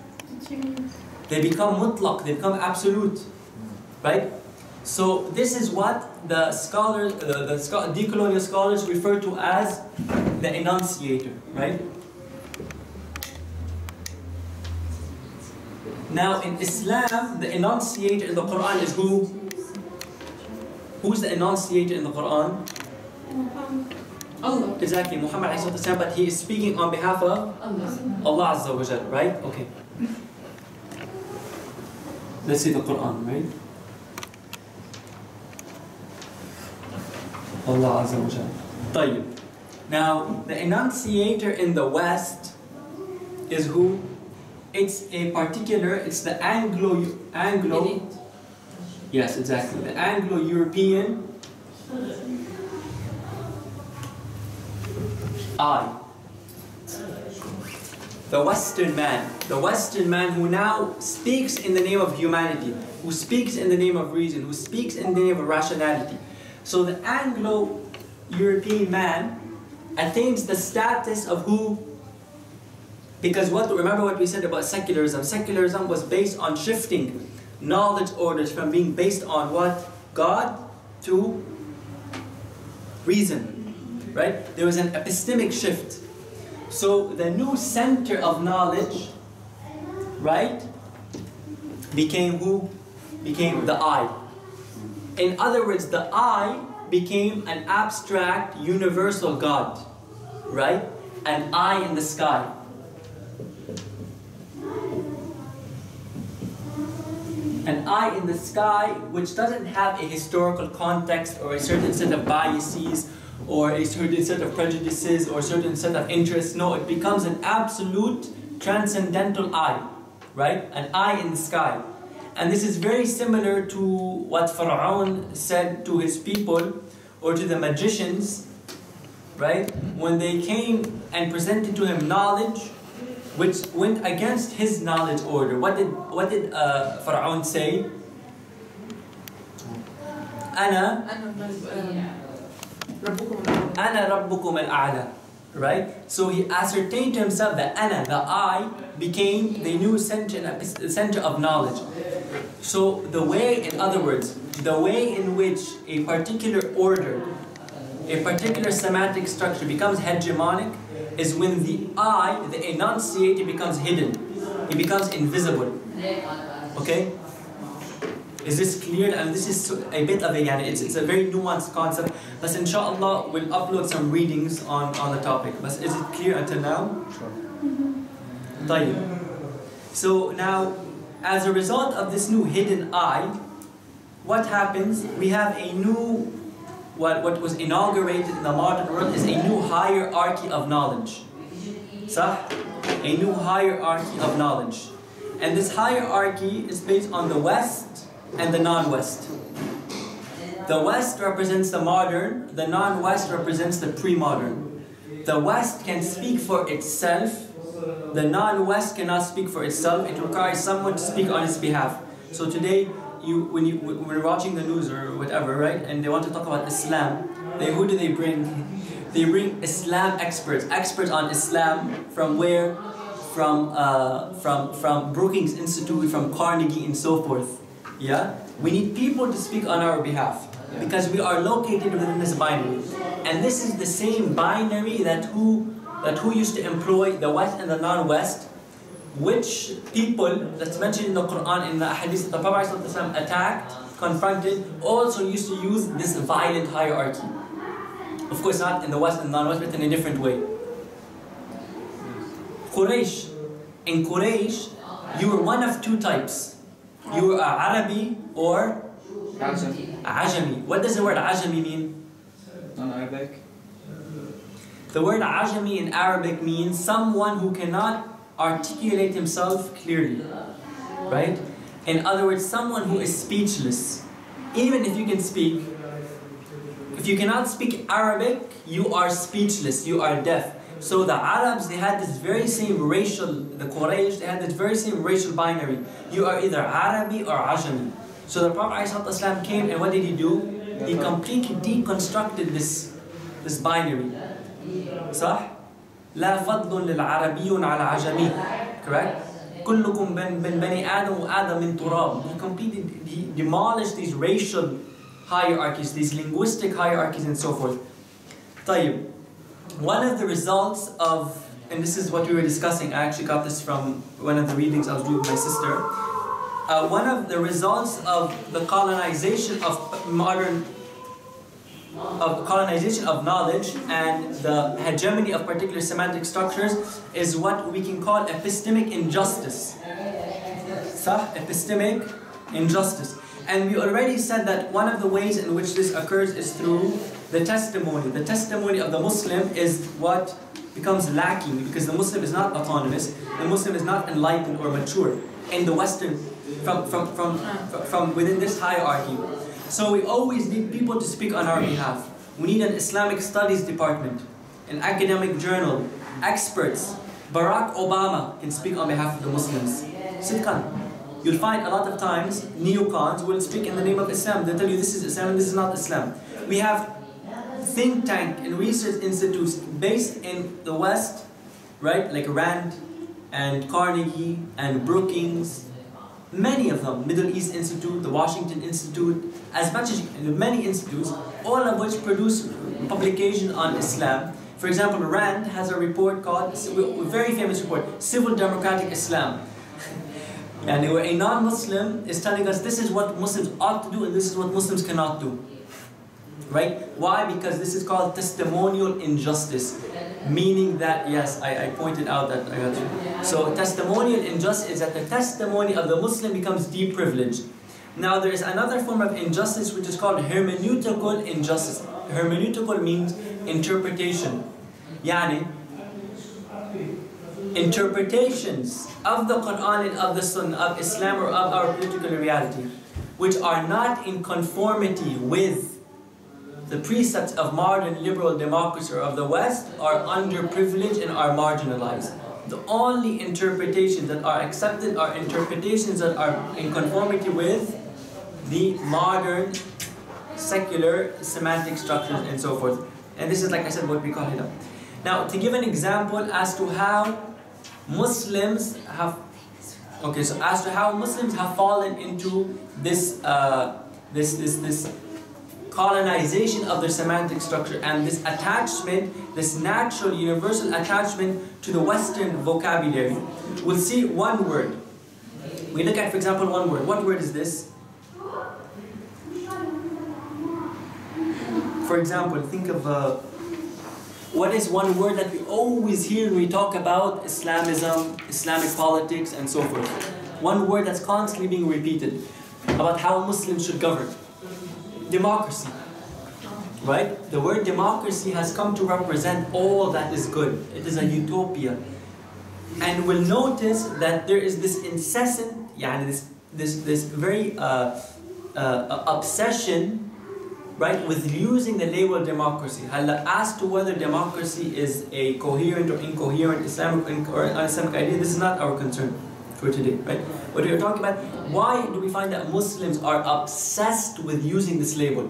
Speaker 1: They become mutlaq, they become absolute, right? So this is what the scholars, the decolonial scholars refer to as the enunciator, right? Now in Islam, the enunciator in the Quran is who? Who's the enunciator in the Quran?
Speaker 2: Allah.
Speaker 1: Exactly, Muhammad ﷺ, but he is speaking on behalf of Allah Azza wa Jal, right? Okay. Let's see the Quran, right? Allah Azza wa Jal. طيب. Now, the enunciator in the West is who? It's the Anglo. Yes, exactly. The Anglo-European I. The Western man who now speaks in the name of humanity, who speaks in the name of reason, who speaks in the name of rationality. So the Anglo-European man attains the status of who? Because remember what we said about secularism. Secularism was based on shifting knowledge orders from being based on what? God to reason, right? There was an epistemic shift. So the new center of knowledge, right, became who? Became the I. In other words, the I became an abstract, universal God, right? An eye in the sky. An eye in the sky which doesn't have a historical context or a certain set of biases or a certain set of prejudices or a certain set of interests. No, it becomes an absolute transcendental eye, right? An eye in the sky. And this is very similar to what Pharaoh said to his people or to the magicians right? When they came and presented to him knowledge which went against his knowledge order, what did Pharaoh say? Ana rabbukum al-a'la. Right? So he ascertained to himself that Ana, the I, became the new center of knowledge. So the way, in other words, the way in which a particular order, a particular semantic structure becomes hegemonic is when the I, the enunciator, becomes hidden. It becomes invisible. Okay? Is this clear? And this is a bit of it's a very nuanced concept. But inshallah, we'll upload some readings on the topic. But is it clear until now? Sure. So now, as a result of this new hidden I, what happens? We have a new, what was inaugurated in the modern world is a new hierarchy of knowledge. Sah? A new hierarchy of knowledge. And this hierarchy is based on the West and the non-West. The West represents the modern, the non-West represents the pre-modern. The West can speak for itself, the non-West cannot speak for itself. It requires someone to speak on its behalf. So today, when you're watching the news or whatever, right, and they want to talk about Islam, who do they bring? They bring Islam experts on Islam from where? From Brookings Institute, from Carnegie, and so forth. Yeah, we need people to speak on our behalf because we are located within this binary, and this is the same binary that who used to employ the West and the non-West, which people that's mentioned in the Quran in the Hadith that the Prophet ﷺ attacked, confronted, also used to use this violent hierarchy. Of course, not in the West and non-West, but in a different way. Quraysh. In Quraysh, you were one of two types. You were Arabi or Ajami. What does the word Ajami mean?
Speaker 3: Non-Arabic.
Speaker 1: The word Ajami in Arabic means someone who cannot articulate himself clearly. Right? In other words, someone who is speechless. Even if you can speak, if you cannot speak Arabic, you are speechless, you are deaf. So the Arabs, they had this very same racial, the Quraysh, they had this very same racial binary. You are either Arabi or Ajami. So the Prophet ﷺ came, and what did he do? He completely deconstructed this binary. صح? لا فضل للعربي على عجمي. Correct? كلكم بني آدم وآدم من تراب. He demolished these racial hierarchies, these linguistic hierarchies, and so forth. طيب. One of the results of, and this is what we were discussing, I actually got this from one of the readings I was doing with my sister. One of the results of the colonization of colonization of knowledge and the hegemony of particular semantic structures is what we can call epistemic injustice. Epistemic injustice. And we already said that one of the ways in which this occurs is through the testimony. The testimony of the Muslim is what becomes lacking because the Muslim is not autonomous. The Muslim is not enlightened or mature in the Western, from within this hierarchy. So we always need people to speak on our behalf. We need an Islamic studies department, an academic journal, experts. Barack Obama can speak on behalf of the Muslims. Sidqan. You'll find a lot of times neocons will speak in the name of Islam. They'll tell you this is Islam and this is not Islam. We have think tank and research institutes based in the West, right? Like Rand and Carnegie and Brookings, many of them, Middle East Institute, the Washington Institute, as much as many institutes, all of which produce publications on Islam. For example, Rand has a report called, a very famous report, Civil Democratic Islam. And where a non-Muslim is telling us this is what Muslims ought to do and this is what Muslims cannot do. Right? Why? Because this is called testimonial injustice. Meaning that, yes, I pointed out that, I got you. So testimonial injustice is that the testimony of the Muslim becomes deprivileged. Now there is another form of injustice which is called hermeneutical injustice. Hermeneutical means interpretation. Yani, interpretations of the Quran and of the Sunnah, of Islam or of our political reality, which are not in conformity with the precepts of modern liberal democracy or of the West are underprivileged and are marginalized. The only interpretations that are accepted are interpretations that are in conformity with the modern secular semantic structures and so forth. And this is, like I said, what we call it. Now, to give an example as to how Muslims have, as to how Muslims have fallen into this this colonization of their semantic structure and this attachment, this natural universal attachment to the Western vocabulary. We'll see one word. We look at, for example, one word. What word is this? For example, think of what is one word that we always hear when we talk about Islamism, Islamic politics, and so forth. One word that's constantly being repeated about how Muslims should govern. Democracy. Right? The word democracy has come to represent all that is good. It is a utopia. And we'll notice that there is this incessant, this very obsession, right, with using the label democracy. As to whether democracy is a coherent or incoherent Islamic or Islamic idea, this is not our concern for today, right? What we are talking about, why do we find that Muslims are obsessed with using this label,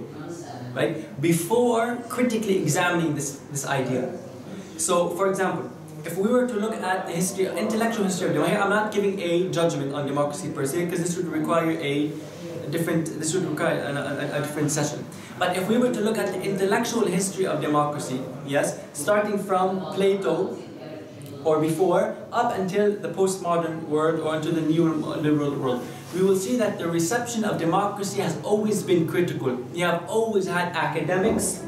Speaker 1: right, before critically examining this idea? So, for example, if we were to look at the history, intellectual history of democracy, I'm not giving a judgment on democracy per se, because this would require a different session. But if we were to look at the intellectual history of democracy, yes, starting from Plato or before, up until the postmodern world or until the new liberal world, we will see that the reception of democracy has always been critical. You have always had academics,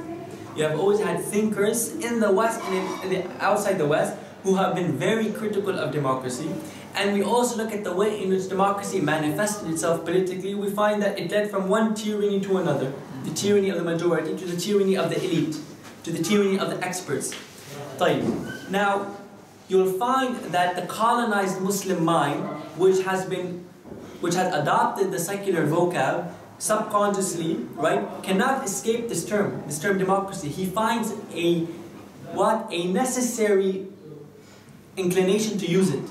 Speaker 1: you have always had thinkers in the West and outside the West who have been very critical of democracy. And we also look at the way in which democracy manifested itself politically. We find that it led from one tyranny to another. The tyranny of the majority to the tyranny of the elite, to the tyranny of the experts. Now, you'll find that the colonized Muslim mind, which has adopted the secular vocab subconsciously, right, cannot escape this term democracy. He finds a necessary inclination to use it,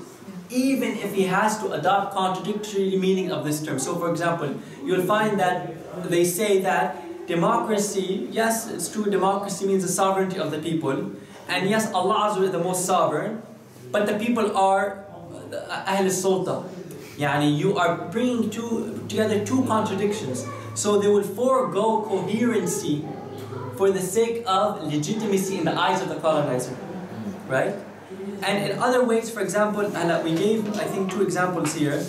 Speaker 1: even if he has to adopt contradictory meaning of this term. So, for example, you'll find that they say that democracy, yes, it's true, democracy means the sovereignty of the people, and yes, Allah is the most sovereign, but the people are Ahl al-Sulta. You are bringing together two contradictions. So they will forego coherency for the sake of legitimacy in the eyes of the colonizer, right? And in other ways, for example, we gave, I think, two examples here.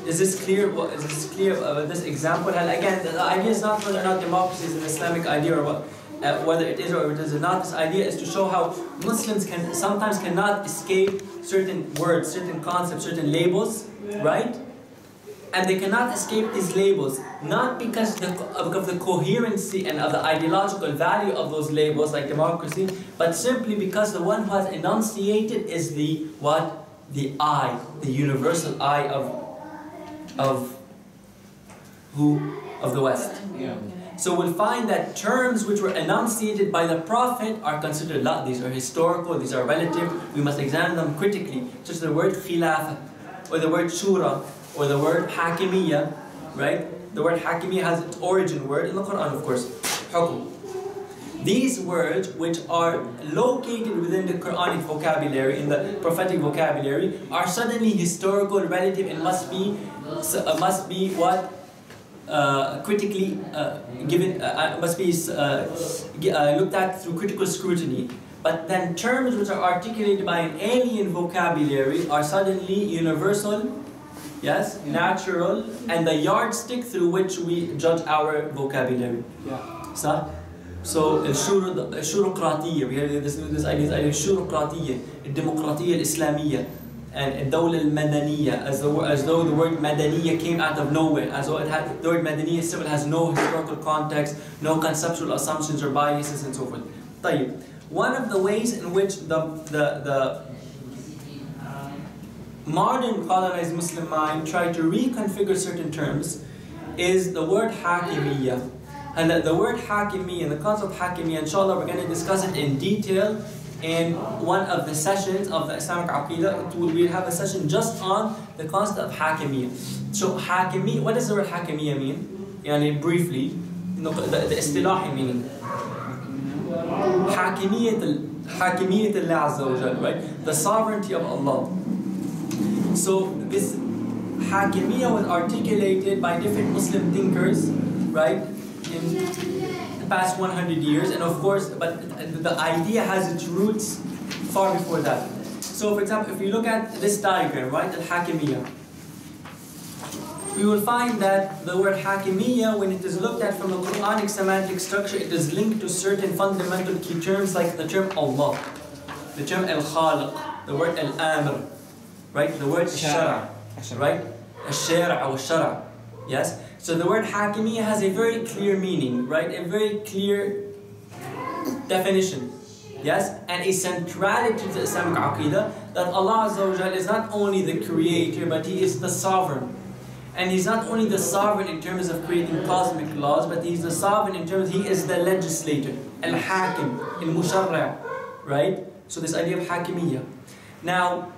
Speaker 1: Is this clear? Is this clear? This example, again, the idea is not whether or not democracy is an Islamic idea or what, whether it is or it is not. This idea is to show how Muslims sometimes cannot escape certain words, certain concepts, certain labels, right? And they cannot escape these labels, not because of the coherency and of the ideological value of those labels, like democracy, but simply because the one who has enunciated is the I, the universal I of the West.
Speaker 3: Yeah.
Speaker 1: So we'll find that terms which were enunciated by the Prophet are considered these are historical, these are relative, we must examine them critically, such as the word khilafah, or the word shura, or the word hakimiyya, right? The word hakimiyya has its origin word in the Quran, of course, hukum. These words, which are located within the Quranic vocabulary, in the prophetic vocabulary, are suddenly historical, relative, and must be critically given, must be looked at through critical scrutiny. But then terms which are articulated by an alien vocabulary are suddenly universal, yes, natural, and the yardstick through which we judge our vocabulary. Yeah. So, الشورقراطية, we have this idea, الشورقراطية, الديمقراطية الإسلامية, and الدولة المدنية, as though the word madaniya came out of nowhere, as though the word madaniya still has no historical context, no conceptual assumptions or biases, and so forth. One of the ways in which the modern colonized Muslim mind tried to reconfigure certain terms is the word hakimiyya. And the word Hakimiyya, the concept of Hakimiyya, inshallah, we're going to discuss it in detail in one of the sessions of the Islamic Aqeedah. We'll have a session just on the concept of Hakimiyya. So Hakimiyya, what does the word Hakimiyya mean? Yani briefly, the istilahi meaning. Hakimiyyat Allah Azza wa Jal, right? The sovereignty of Allah. So this Hakimiyya was articulated by different Muslim thinkers, right? In the past 100 years, and of course, but the idea has its roots far before that. So for example, if you look at this diagram, right, Al-Hakimiyya, we will find that the word Hakimiyya, when it is looked at from the Quranic semantic structure, it is linked to certain fundamental key terms like the term Allah, the term Al-Khaliq, the word Al-Amr, right, the word Al-Shara', right, Al-Shara' or Shara', yes? So the word Hakimiyya has a very clear meaning, right? A very clear definition, yes? And a centrality to the Islamic Aqeedah that Allah Azza wa Jal is not only the creator, but He is the sovereign. And He's not only the sovereign in terms of creating cosmic laws, but He's the sovereign in terms, He is the legislator, Al-Hakim, Al-Musharra', right? So this idea of Hakimiyya. Now,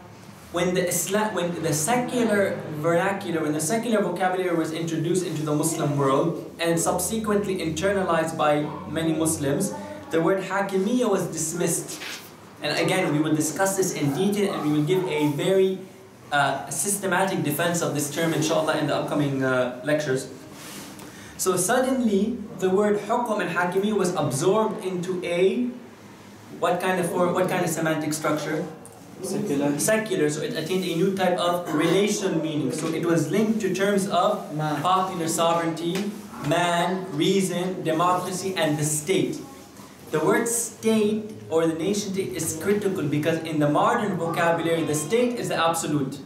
Speaker 1: when the secular vernacular, when the secular vocabulary was introduced into the Muslim world and subsequently internalized by many Muslims, the word Hakimiyya was dismissed. And again, we will discuss this in detail and we will give a very systematic defense of this term, inshallah, in the upcoming lectures. So suddenly, the word Hukm and Hakimiyya was absorbed into a what kind of semantic structure? Secular, so it attained a new type of relation meaning. So it was linked to terms of popular sovereignty, man, reason, democracy, and the state. The word state or the nation state is critical because in the modern vocabulary, the state is the absolute.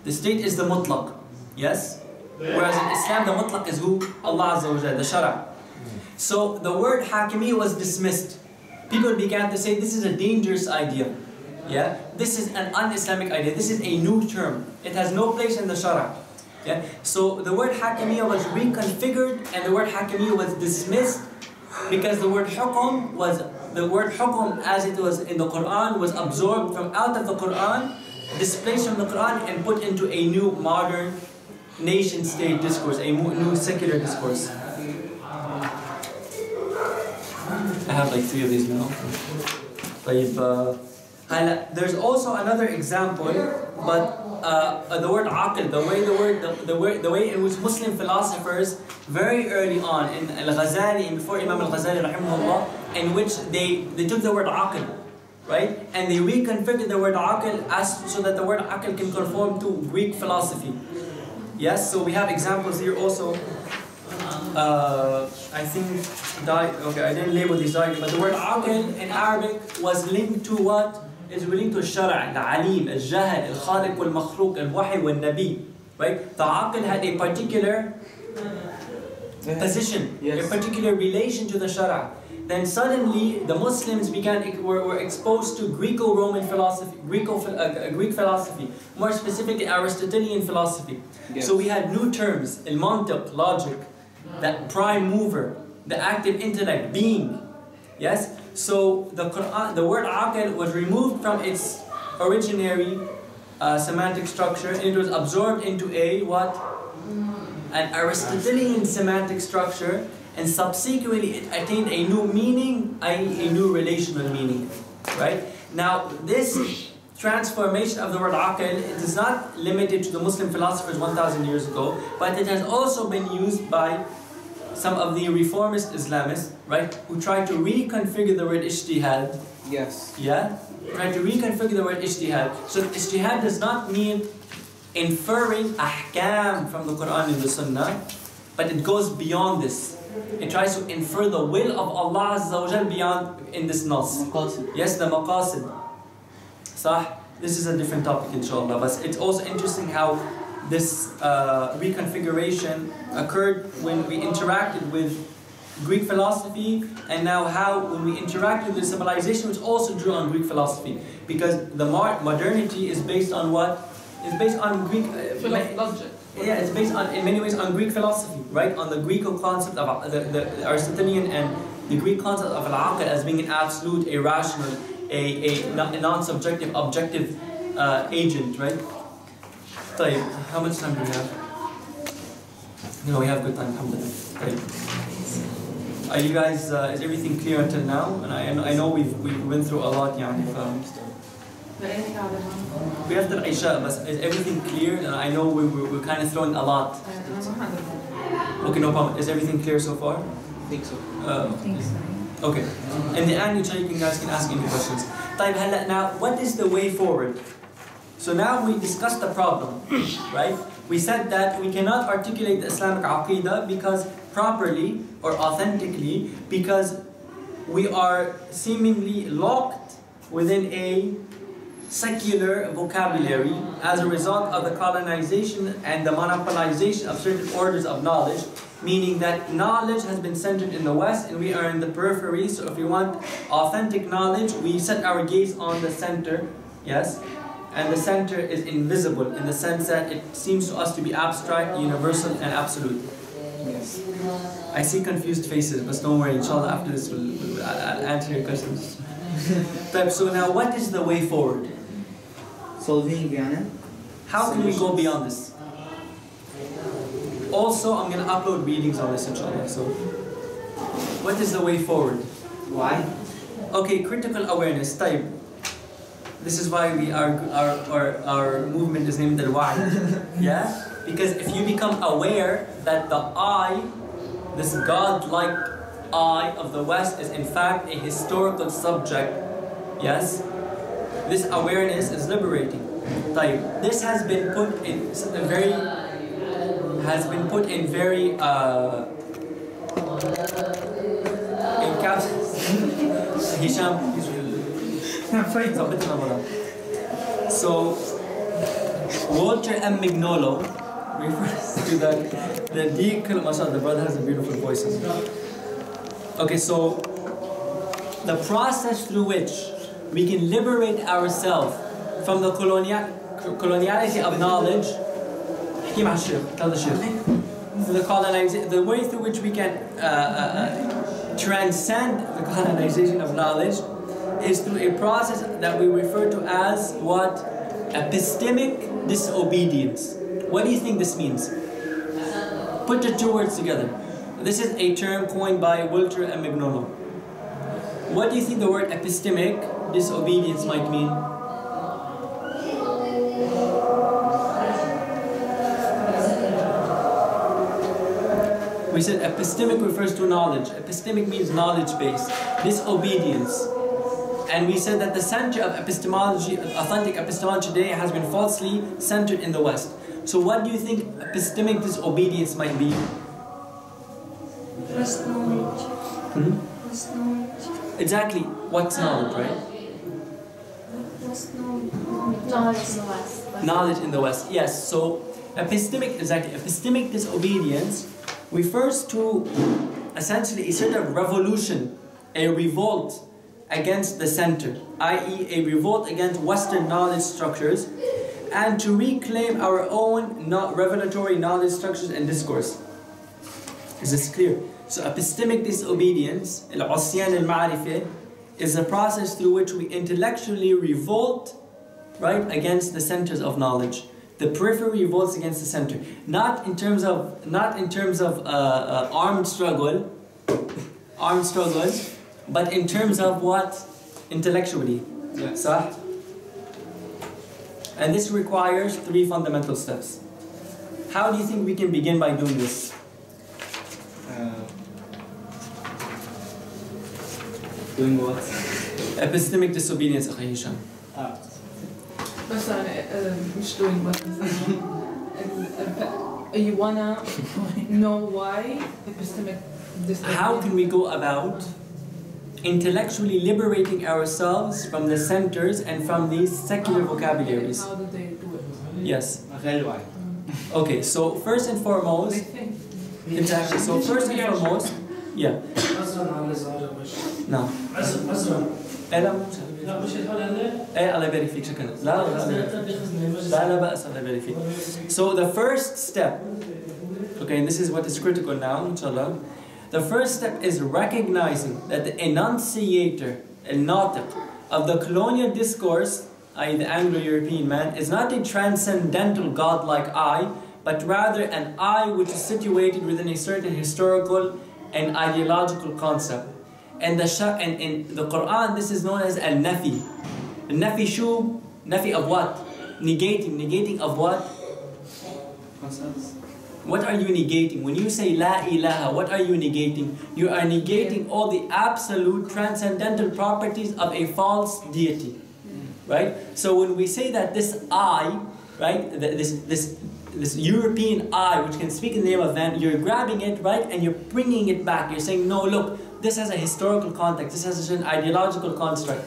Speaker 1: The state is the mutlaq, yes? Whereas in Islam, the mutlaq is who? Allah Azza wa Jalla, the Shara'. So the word Hakimiyya was dismissed. People began to say this is a dangerous idea. Yeah, this is an un-Islamic idea. This is a new term. It has no place in the Shara'. Yeah, so the word Hakimiyya was reconfigured and the word Hakimiyya was dismissed because the word Hukm as it was in the Quran was absorbed from out of the Quran, displaced from the Quran and put into a new modern nation-state discourse, a new secular discourse. I have like 3 of these now. There's also another example, but the word aql, the way in which Muslim philosophers very early on in Al-Ghazali and before Imam Al-Ghazali rahimahullah, in which they took the word aql, right, and they reconfigured the word aql so that the word aql can conform to Greek philosophy. Yes, so we have examples here also. I think I didn't label these diagrams, but the word aql in Arabic was linked to what? It's linked to Shara', al-Alim, al-Jahal, al-Khaliq, al-Makhluq, al-Wahi, wal-Nabi. Right? The aql had a particular position, a particular relation to the Shara'. Then suddenly the Muslims were exposed to Greco-Roman philosophy, Greek philosophy, more specifically Aristotelian philosophy. Yes. So we had new terms, al-Mantiq, logic, that prime mover, the active intellect, being. Yes? So the word aql was removed from its originary semantic structure and it was absorbed into an Aristotelian semantic structure, and subsequently it attained a new meaning, i.e. a new relational meaning. Right? Now this transformation of the word aql, it is not limited to the Muslim philosophers 1,000 years ago, but it has also been used by some of the reformist Islamists, right, who try to reconfigure the word ijtihad.
Speaker 3: Yes.
Speaker 1: Yeah? Try to reconfigure the word ijtihad. So ijtihad does not mean inferring ahkam from the Quran and the Sunnah, but it goes beyond this. It tries to infer the will of Allah Azza wa Jal beyond in this nas. Yes, the maqasid. Sah? This is a different topic, inshallah. But it's also interesting how this reconfiguration occurred when we interacted with Greek philosophy, and now how when we interact with the civilization which also drew on Greek philosophy, because the modernity is based on what? It's based on Greek Yeah, it's based on, in many ways, on Greek philosophy, right? On the Greek concept of the Aristotelian and the Greek concept of al-aql as being an absolute, a rational, a non-subjective, objective agent, right? طيب, how much time do we have? No, we have good time, alhamdulillah. طيب. Are you guys, is everything clear until now? And I know we went through a lot, يعني. We have the Isha, but is everything clear? And I know we're kind of throwing a lot. Okay, no problem. Is everything clear so far?
Speaker 3: I think so.
Speaker 1: Okay. In the end, you guys can ask any questions. طيب, now, what is the way forward? So now we discussed the problem, right? We said that we cannot articulate the Islamic Aqeedah because properly or authentically because we are seemingly locked within a secular vocabulary as a result of the colonization and the monopolization of certain orders of knowledge, meaning that knowledge has been centered in the West and we are in the periphery. So if we want authentic knowledge, we set our gaze on the center, yes? And the center is invisible in the sense that it seems to us to be abstract, universal, and absolute.
Speaker 3: Yes.
Speaker 1: I see confused faces, but don't worry, inshallah, after this I'll answer your questions. So now, what is the way forward?
Speaker 3: Solving يعني.
Speaker 1: How can we go beyond this? Also, I'm going to upload readings on this, inshallah. So, what is the way forward?
Speaker 3: Why?
Speaker 1: Okay, critical awareness. Type. This is why our movement is named al-wai. Yeah? Because if you become aware that the I, this God-like I of the West is in fact a historical subject, yes? This awareness is liberating. This has been put in very Hisham, so Walter M. Mignolo refers to the deacon. Mashallah, the brother has a beautiful voice. Okay, so the process through which we can liberate ourselves from the coloniality of knowledge, the way through which we can transcend the colonization of knowledge is through a process that we refer to as what? Epistemic disobedience. What do you think this means? Put the two words together. This is a term coined by Walter M. Mignolo. What do you think the word epistemic disobedience might mean? We said epistemic refers to knowledge. Epistemic means knowledge base. Disobedience. And we said that the center of epistemology, authentic epistemology today, has been falsely centered in the West. So what do you think epistemic disobedience might be?
Speaker 4: What's knowledge? What's knowledge?
Speaker 1: Exactly. What's knowledge, right?
Speaker 4: What's knowledge? Knowledge in the West.
Speaker 1: Knowledge in the West, yes. So epistemic disobedience refers to essentially a sort of revolution, a revolt against the center, i.e. a revolt against Western knowledge structures, and to reclaim our own revelatory knowledge structures and discourse. Is this clear? So epistemic disobedience, al-'usyan al-ma'rifah, is a process through which we intellectually revolt, right, against the centers of knowledge. The periphery revolts against the center, not in terms of armed struggles, but in terms of what? Intellectually.
Speaker 3: Yes.
Speaker 1: And this requires 3 fundamental steps. How do you think we can begin by doing this?
Speaker 3: Doing what?
Speaker 1: Epistemic disobedience, Akhi Hisham.
Speaker 2: مش doing what you wanna know why epistemic disobedience.
Speaker 1: How can we go about intellectually liberating ourselves from the centers and from these secular vocabularies?
Speaker 2: How do they do it?
Speaker 1: Yes.
Speaker 3: al-wai.
Speaker 1: Okay, so first and foremost, exactly. So first and foremost, yeah. No. لا مش ايه الله يبارك فيك شكرا لا بأس الله يبارك فيك. So the first step, okay, and this is what is critical now, inshallah. The first step is recognizing that the enunciator, al-natiq, of the colonial discourse, i.e. the Anglo-European man, is not a transcendental godlike I, but rather an I which is situated within a certain historical and ideological concept. And in the Quran, this is known as al-nafi. Al-nafi shu, nafi of what? Negating of what?
Speaker 3: Concepts.
Speaker 1: What are you negating? When you say la ilaha, what are you negating? You are negating all the absolute transcendental properties of a false deity. Right? So when we say that this I, right, this European I, which can speak in the name of man, you're grabbing it, right, and you're bringing it back. You're saying, no, look, this has a historical context. This has an ideological construct,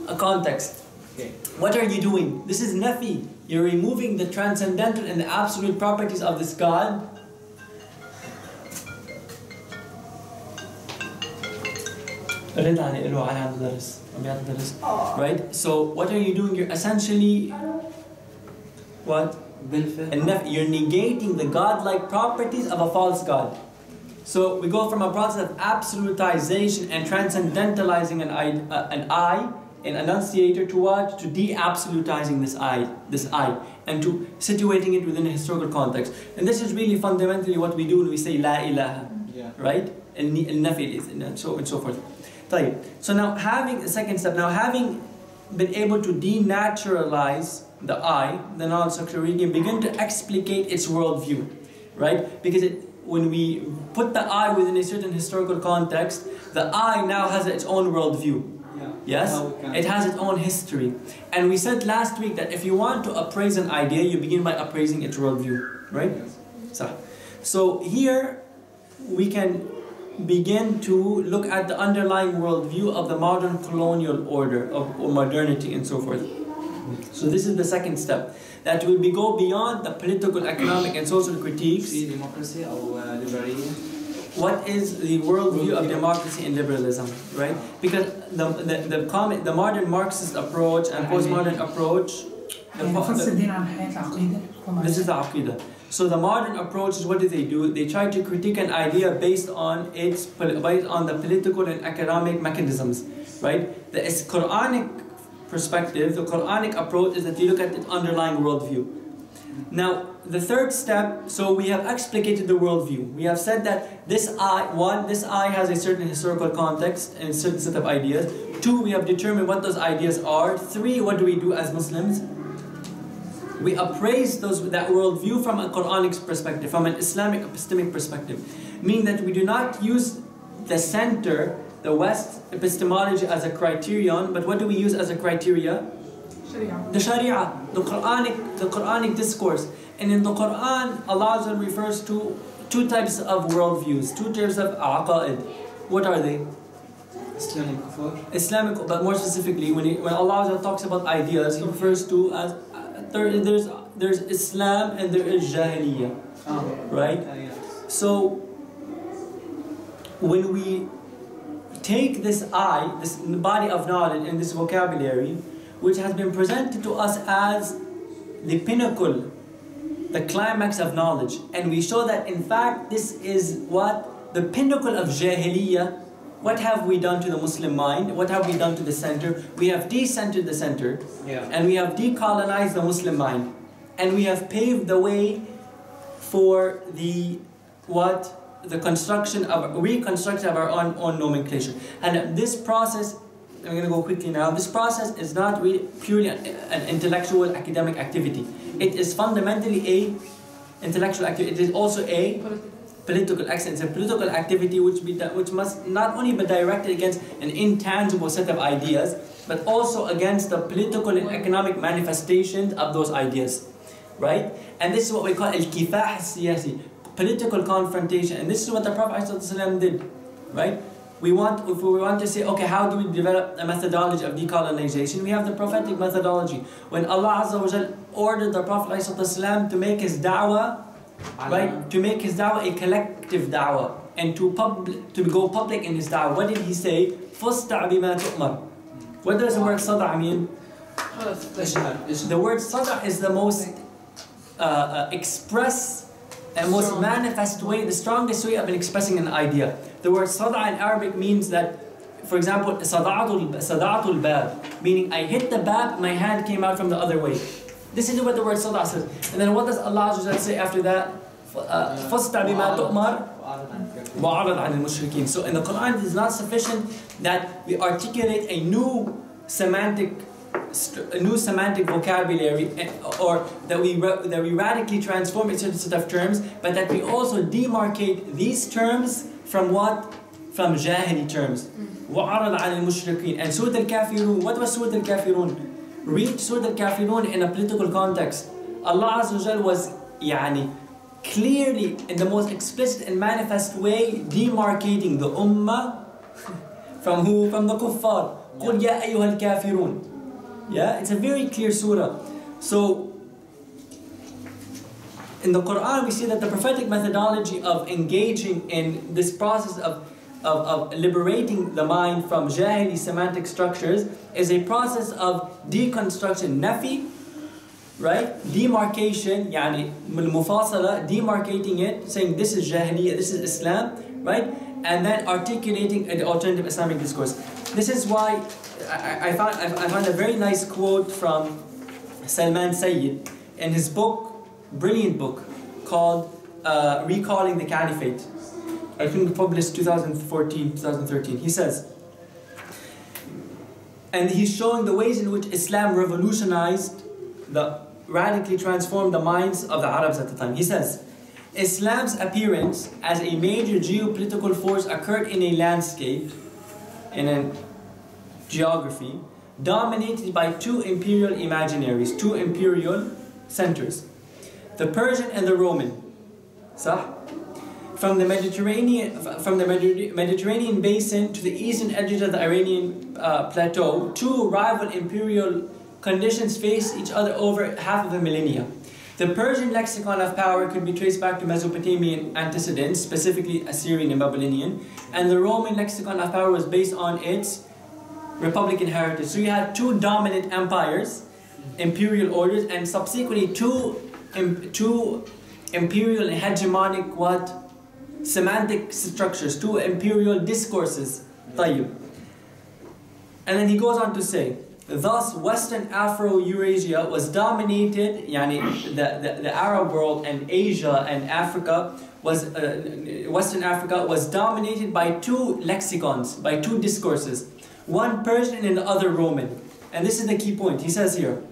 Speaker 1: a context.
Speaker 3: Okay.
Speaker 1: What are you doing? This is nafi. You're removing the transcendental and the absolute properties of this God. Right? So what are you doing? You're essentially what? You're negating the godlike properties of a false God. So we go from a process of absolutization and transcendentalizing an I, an enunciator, to what? To de-absolutizing this I, and to situating it within a historical context. And this is really fundamentally what we do when we say La ilaha, right? And so and so forth. So now having the second step, now having been able to denaturalize the I, the knowledge structure, we can begin to explicate its worldview, right? Because when we put the I within a certain historical context, the I now has its own worldview. Yes? It has its own history. And we said last week that if you want to appraise an idea, you begin by appraising its worldview, right? So here we can begin to look at the underlying worldview of the modern colonial order of modernity and so forth. So this is the second step, that will go beyond the political, economic and social critiques.
Speaker 3: Democracy or liberalism.
Speaker 1: What is the worldview of democracy and liberalism, right? Because the modern Marxist approach and postmodern approach, this is the Aqeedah. So the modern approach is, what do? They try to critique an idea based on the political and economic mechanisms, right? The Quranic perspective, the Quranic approach is that you look at the underlying worldview. Now, the third step, so we have explicated the worldview. We have said that this I has a certain historical context and a certain set of ideas. 2, we have determined what those ideas are. 3, what do we do as Muslims? We appraise that worldview from a Quranic perspective, from an Islamic epistemic perspective. Meaning that we do not use the center, the West epistemology as a criterion, but what do we use as a criteria? The Sharia, the Quranic discourse. And in the Quran, Allah refers to 2 types of worldviews, 2 types of aqaid. What are they? Islamic, but more specifically, when Allah talks about ideas, He refers to as there's Islam and there is Jahiliyyah, right? So when we take this this body of knowledge and this vocabulary, which has been presented to us as the pinnacle, the climax of knowledge, and we show that in fact this is what? The pinnacle of Jahiliyyah. What have we done to the Muslim mind? What have we done to the center? We have decentered the center, and we have decolonized the Muslim mind, and we have paved the way for the reconstruction of our own nomenclature. And this process, I'm going to go quickly now. This process is not really purely an intellectual academic activity. It is fundamentally a intellectual activity. It is also a political action. It's a political activity which must not only be directed against an intangible set of ideas, but also against the political and economic manifestations of those ideas, right? And this is what we call al-kifah al-siyasi, political confrontation. And this is what the Prophet ﷺ did, right? If we want to say, okay, how do we develop a methodology of decolonization? We have the prophetic methodology. When Allah Azza wa Jal ordered the Prophet ﷺ to make his da'wah, right, to make his da'wah a collective da'wah, and to go public in his da'wah, what did he say? فَاسْتَعْ بِمَا تُؤْمَرْ. What does the word صدع mean? The word صدع is the most express and most manifest way, the strongest way of expressing an idea. The word صدع in Arabic means that, for example, صدعت الباب, meaning I hit the bab, my hand came out from the other way. This is what the word صدع says. And then what does Allah say after that? فاصدع بما تؤمر وأعرض عن المشركين. So in the Quran it is not sufficient that we articulate a new semantic vocabulary, or that we radically transform a certain set of terms, but that we also demarcate these terms from what? From Jahili terms. وَعَرَضَ عَنِ الْمُشْرِكِينَ. And Surah Al-Kafirun, what was Surah Al-Kafirun? Read Surah Al-Kafirun in a political context. Allah Azza wa Jal was clearly, in the most explicit and manifest way, demarcating the ummah from who? From the kuffar. قُلْ يَا أَيُّهَا الْكَافِرُونَ. Yeah, it's a very clear surah. So, in the Quran we see that the prophetic methodology of engaging in this process of liberating the mind from Jahili semantic structures is a process of deconstruction, nafi, right? Demarcation, mufasala, demarcating it, saying this is Jahiliyyah, this is Islam, right? And then articulating an alternative Islamic discourse. This is why I found a very nice quote from Salman Sayyid in his book, brilliant book, called Recalling the Caliphate. I think published 2014, 2013. He says, and he's showing the ways in which Islam revolutionized, radically transformed the minds of the Arabs at the time. He says, Islam's appearance as a major geopolitical force occurred in a landscape, in a geography, dominated by two imperial imaginaries, two imperial centers, the Persian and the Roman. Sah? From the Mediterranean basin to the eastern edges of the Iranian plateau, two rival imperial conditions faced each other over half of a millennia. The Persian lexicon of power could be traced back to Mesopotamian antecedents, specifically Assyrian and Babylonian, and the Roman lexicon of power was based on its republican heritage. So you had two dominant empires, imperial orders, and subsequently two imperial and hegemonic semantic structures, two imperial discourses. طيب. And then he goes on to say, thus Western Afro-Eurasia was dominated, the Arab world and Asia and Africa Western Africa was dominated by two lexicons, by two discourses, one Persian and the other Roman. And this is the key point. He says here,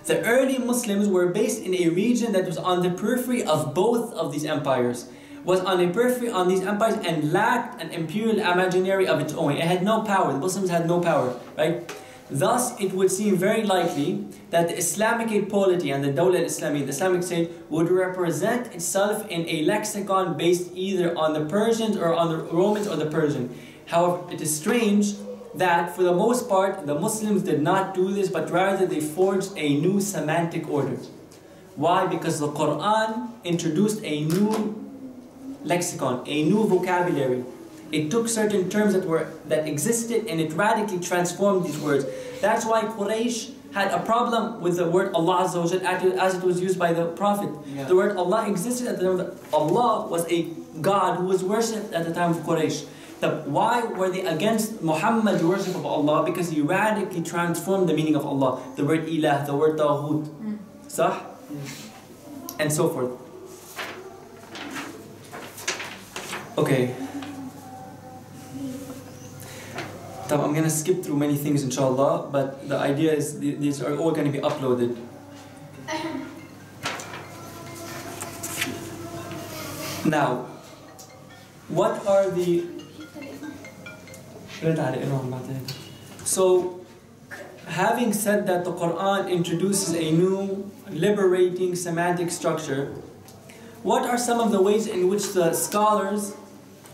Speaker 1: the early Muslims were based in a region that was on the periphery of both of these empires, and lacked an imperial imaginary of its own. It had no power. The Muslims had no power, right? Thus, it would seem very likely that the Islamic polity and the Dawla al-Islami, the Islamic state, would represent itself in a lexicon based either on the Persians or on the Romans or the Persian. However, it is strange that for the most part, the Muslims did not do this, but rather they forged a new semantic order. Why? Because the Quran introduced a new lexicon, a new vocabulary. It took certain terms that existed and it radically transformed these words. That's why Quraysh had a problem with the word Allah Azza wa Jal as it was used by the Prophet. Yeah. The word Allah existed at the time that Allah was a God who was worshipped at the time of Quraysh. Why were they against Muhammad's worship of Allah? Because he radically transformed the meaning of Allah. The word Ilah, the word Taghut, Sah? And so forth. Okay. I'm going to skip through many things inshallah, but the idea is these are all going to be uploaded. Now, what are the... So, having said that the Quran introduces a new liberating semantic structure, what are some of the ways in which the scholars,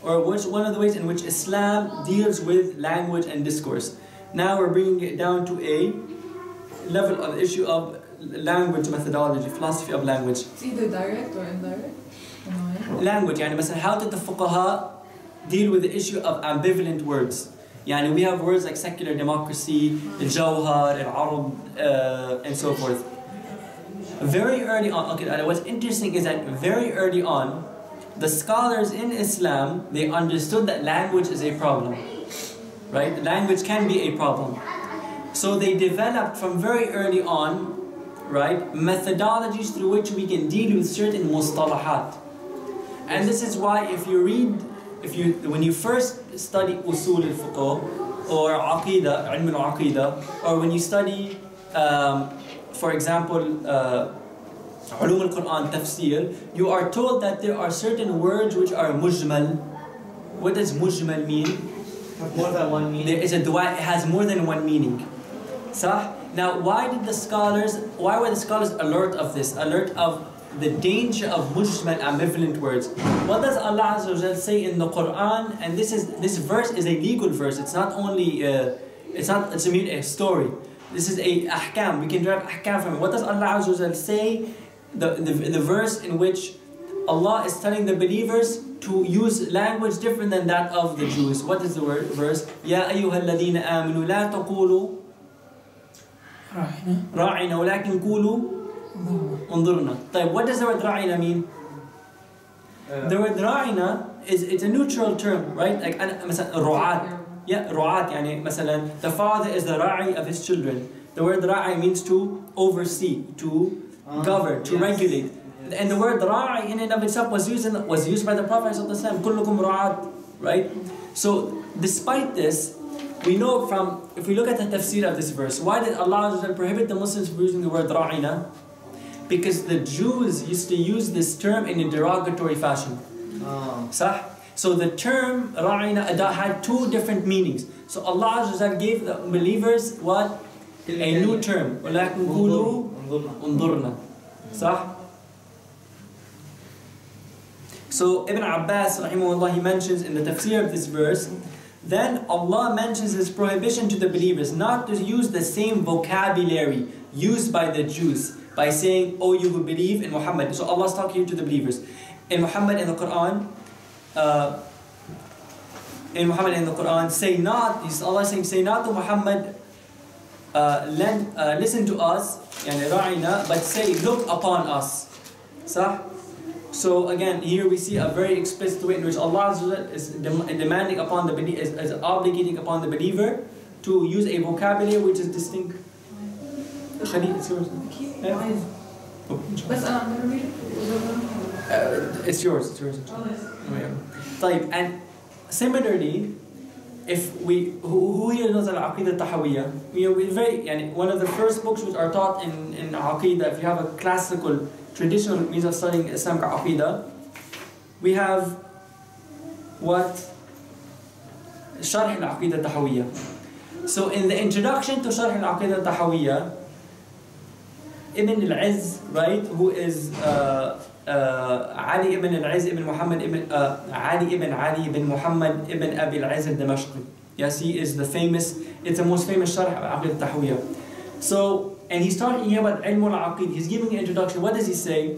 Speaker 1: or one of the ways in which Islam deals with language and discourse? Now we're bringing it down to a level of issue of language methodology, philosophy of language.
Speaker 2: It's either direct or indirect.
Speaker 1: Language, how did the fuqaha deal with the issue of ambivalent words? Yani we have words like secular democracy, al-jawhar, al-arab, and so forth. Very early on, okay, what's interesting is that very early on, the scholars in Islam, they understood that language is a problem, right? Language can be a problem. So they developed from very early on, right, methodologies through which we can deal with certain mustalahat. And this is why when you first study usul al-fiqh or aqeedah, ilm al-aqeedah, or when you study, for example, ulum al-Quran, tafsir, you are told that there are certain words which are mujmal. What does mujmal mean?
Speaker 3: More than one meaning.
Speaker 1: There is a dua, it has more than one meaning. Sah? Now, why were the scholars alert of this? Alert of the danger of mujmal, ambivalent words. What does Allah Azza wa Jal say in the Quran? And this verse is a legal verse. It's not only it's a story. This is a ahkam. We can derive ahkam from it. What does Allah Azza wa Jal say? The verse in which Allah is telling the believers to use language different than that of the Jews. What is the verse? Ya ayyuha alladhina amanu la taqulu ra'ina walakin qulu انظرنا. طيب, what does the word ra'ina mean? The word ra'ina it's a neutral term, right? Like مثلا ru'at. Yeah, ru'at. يعني مثلا the father is the ra'i of his children. The word ra'i means to oversee, to govern, to regulate. And the word ra'i in and of itself was used by the Prophet ﷺ. كلكم رعاة, right? So despite this, we know from, if we look at the tafsir of this verse, why did Allah prohibit the Muslims from using the word ra'ina? Because the Jews used to use this term in a derogatory fashion. Sah? So the term ra'ina had two different meanings. So Allah gave the believers what? A new term. وَلَكِنْ قُولُوا انظُرْنَا. Sah? So Ibn Abbas rahimahullah, he mentions in the tafsir of this verse, then Allah mentions His prohibition to the believers not to use the same vocabulary used by the Jews by saying, "Oh, you who believe in Muhammad." So Allah's talking here to the believers. In Muhammad in the Quran, say not. Allah is saying, say not to Muhammad, listen to us, yani ra'ina, but say, look upon us. Sah? So again, here we see a very explicit way in which Allah is demanding upon the believer, is obligating upon the believer to use a vocabulary which is distinct. Khalid, it's yours. Yeah. It's yours. It's yours. طيب, and similarly, if we who here knows al-Aqeedah tahawiyya, we very yani one of the first books which are taught in Aqeedah, if you have a classical traditional means of studying Islamic Aqeedah, we have what? Sharh al-Aqeedah tahawiyya. So in the introduction to Sharh al-Aqeedah tahawiyya, Ibn al-Izz, right, who is Ali ibn al-Izz ibn Muhammad ibn Ali ibn Muhammad ibn Abi al-Izz al-Damashqi. Yes, he is it's the most famous Sharh al-Aqeedah tahawiyya. So, and he's talking here about ilm al-aqeedah. He's giving an introduction. What does he say?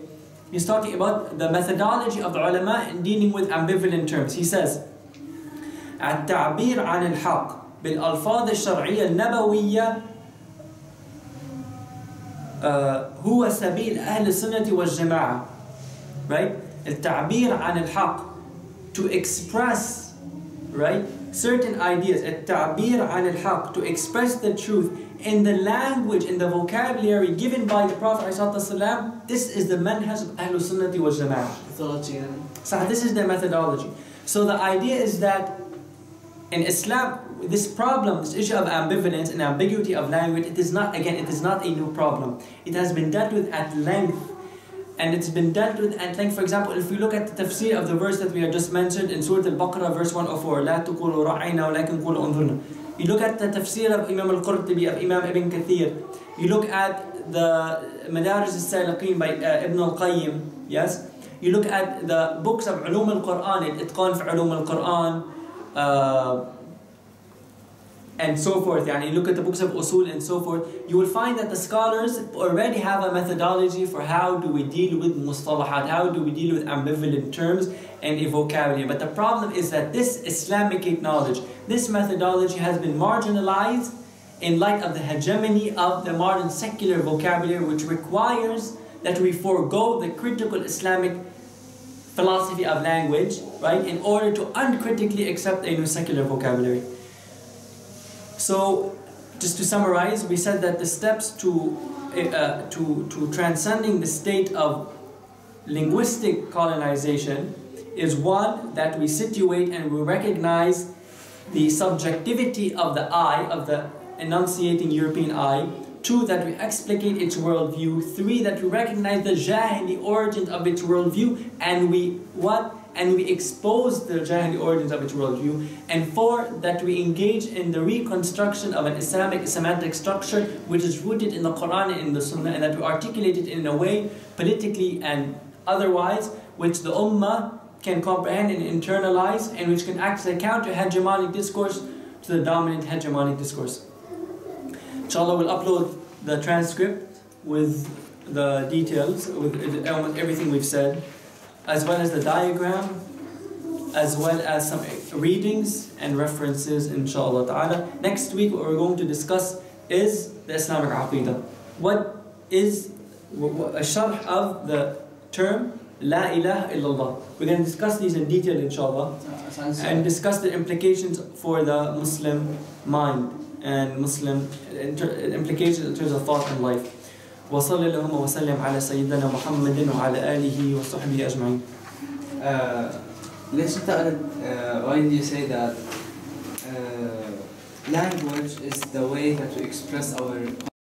Speaker 1: He's talking about the methodology of the ulama in dealing with ambivalent terms. He says, التعبير عن الحق بالألفاظ الشرعية النبوية هو سبيل أهل السنة والجماعة. Right? التعبير عن الحق, to express, right, certain ideas. التعبير عن الحق, to express the truth in the language, in the vocabulary given by the Prophet ﷺ. This is the manhaj of Ahlul Sunnati wal Jama'ah. So this is their methodology. So the idea is that in Islam, this problem, this issue of ambivalence and ambiguity of language, it is not a new problem. It has been dealt with at length. And it's been dealt with at length. For example, if we look at the tafsir of the verse that we have just mentioned in Surah Al-Baqarah, verse 104, لا تقولوا رأينا ولكن قولوا انظرنا. You look at the tafsir of Imam al-Qurtubi, of Imam Ibn Kathir. You look at the Madarij al-Saliqeen by Ibn al-Qayyim. Yes? You look at the books of Ulum al-Quran, Itqan fi Ulum al-Quran, and so forth. Yani look at the books of usul and so forth. You will find that the scholars already have a methodology for how do we deal with mustalahat, how do we deal with ambivalent terms and a vocabulary. But the problem is that this Islamic knowledge, this methodology has been marginalized in light of the hegemony of the modern secular vocabulary, which requires that we forego the critical Islamic philosophy of language, right, in order to uncritically accept a new secular vocabulary. So, just to summarize, we said that the steps to transcending the state of linguistic colonization is one, that we situate and we recognize the subjectivity of the I, of the enunciating European I. 2, that we explicate its worldview. 3, that we recognize the Jahili origins of its worldview, and we expose the Jahili origins of its worldview. And 4, that we engage in the reconstruction of an Islamic semantic structure which is rooted in the Quran and in the Sunnah, and that we articulate it in a way, politically and otherwise, which the Ummah can comprehend and internalize, and which can act as a counter-hegemonic discourse to the dominant hegemonic discourse. Inshallah, we'll upload the transcript with the details, with everything we've said, as well as the diagram, as well as some readings and references, inshallah ta'ala. Next week, what we're going to discuss is the Islamic Aqeedah. What is a sharh of the term La ilaha illallah. We're going to discuss these in detail, inshallah, and discuss the implications for the Muslim mind and Muslim implications in terms of thought and life. وصلى اللهم وسلم على سيدنا محمد وعلى آله وصحبه أجمعين.
Speaker 3: Why did you say that language is the way that we express our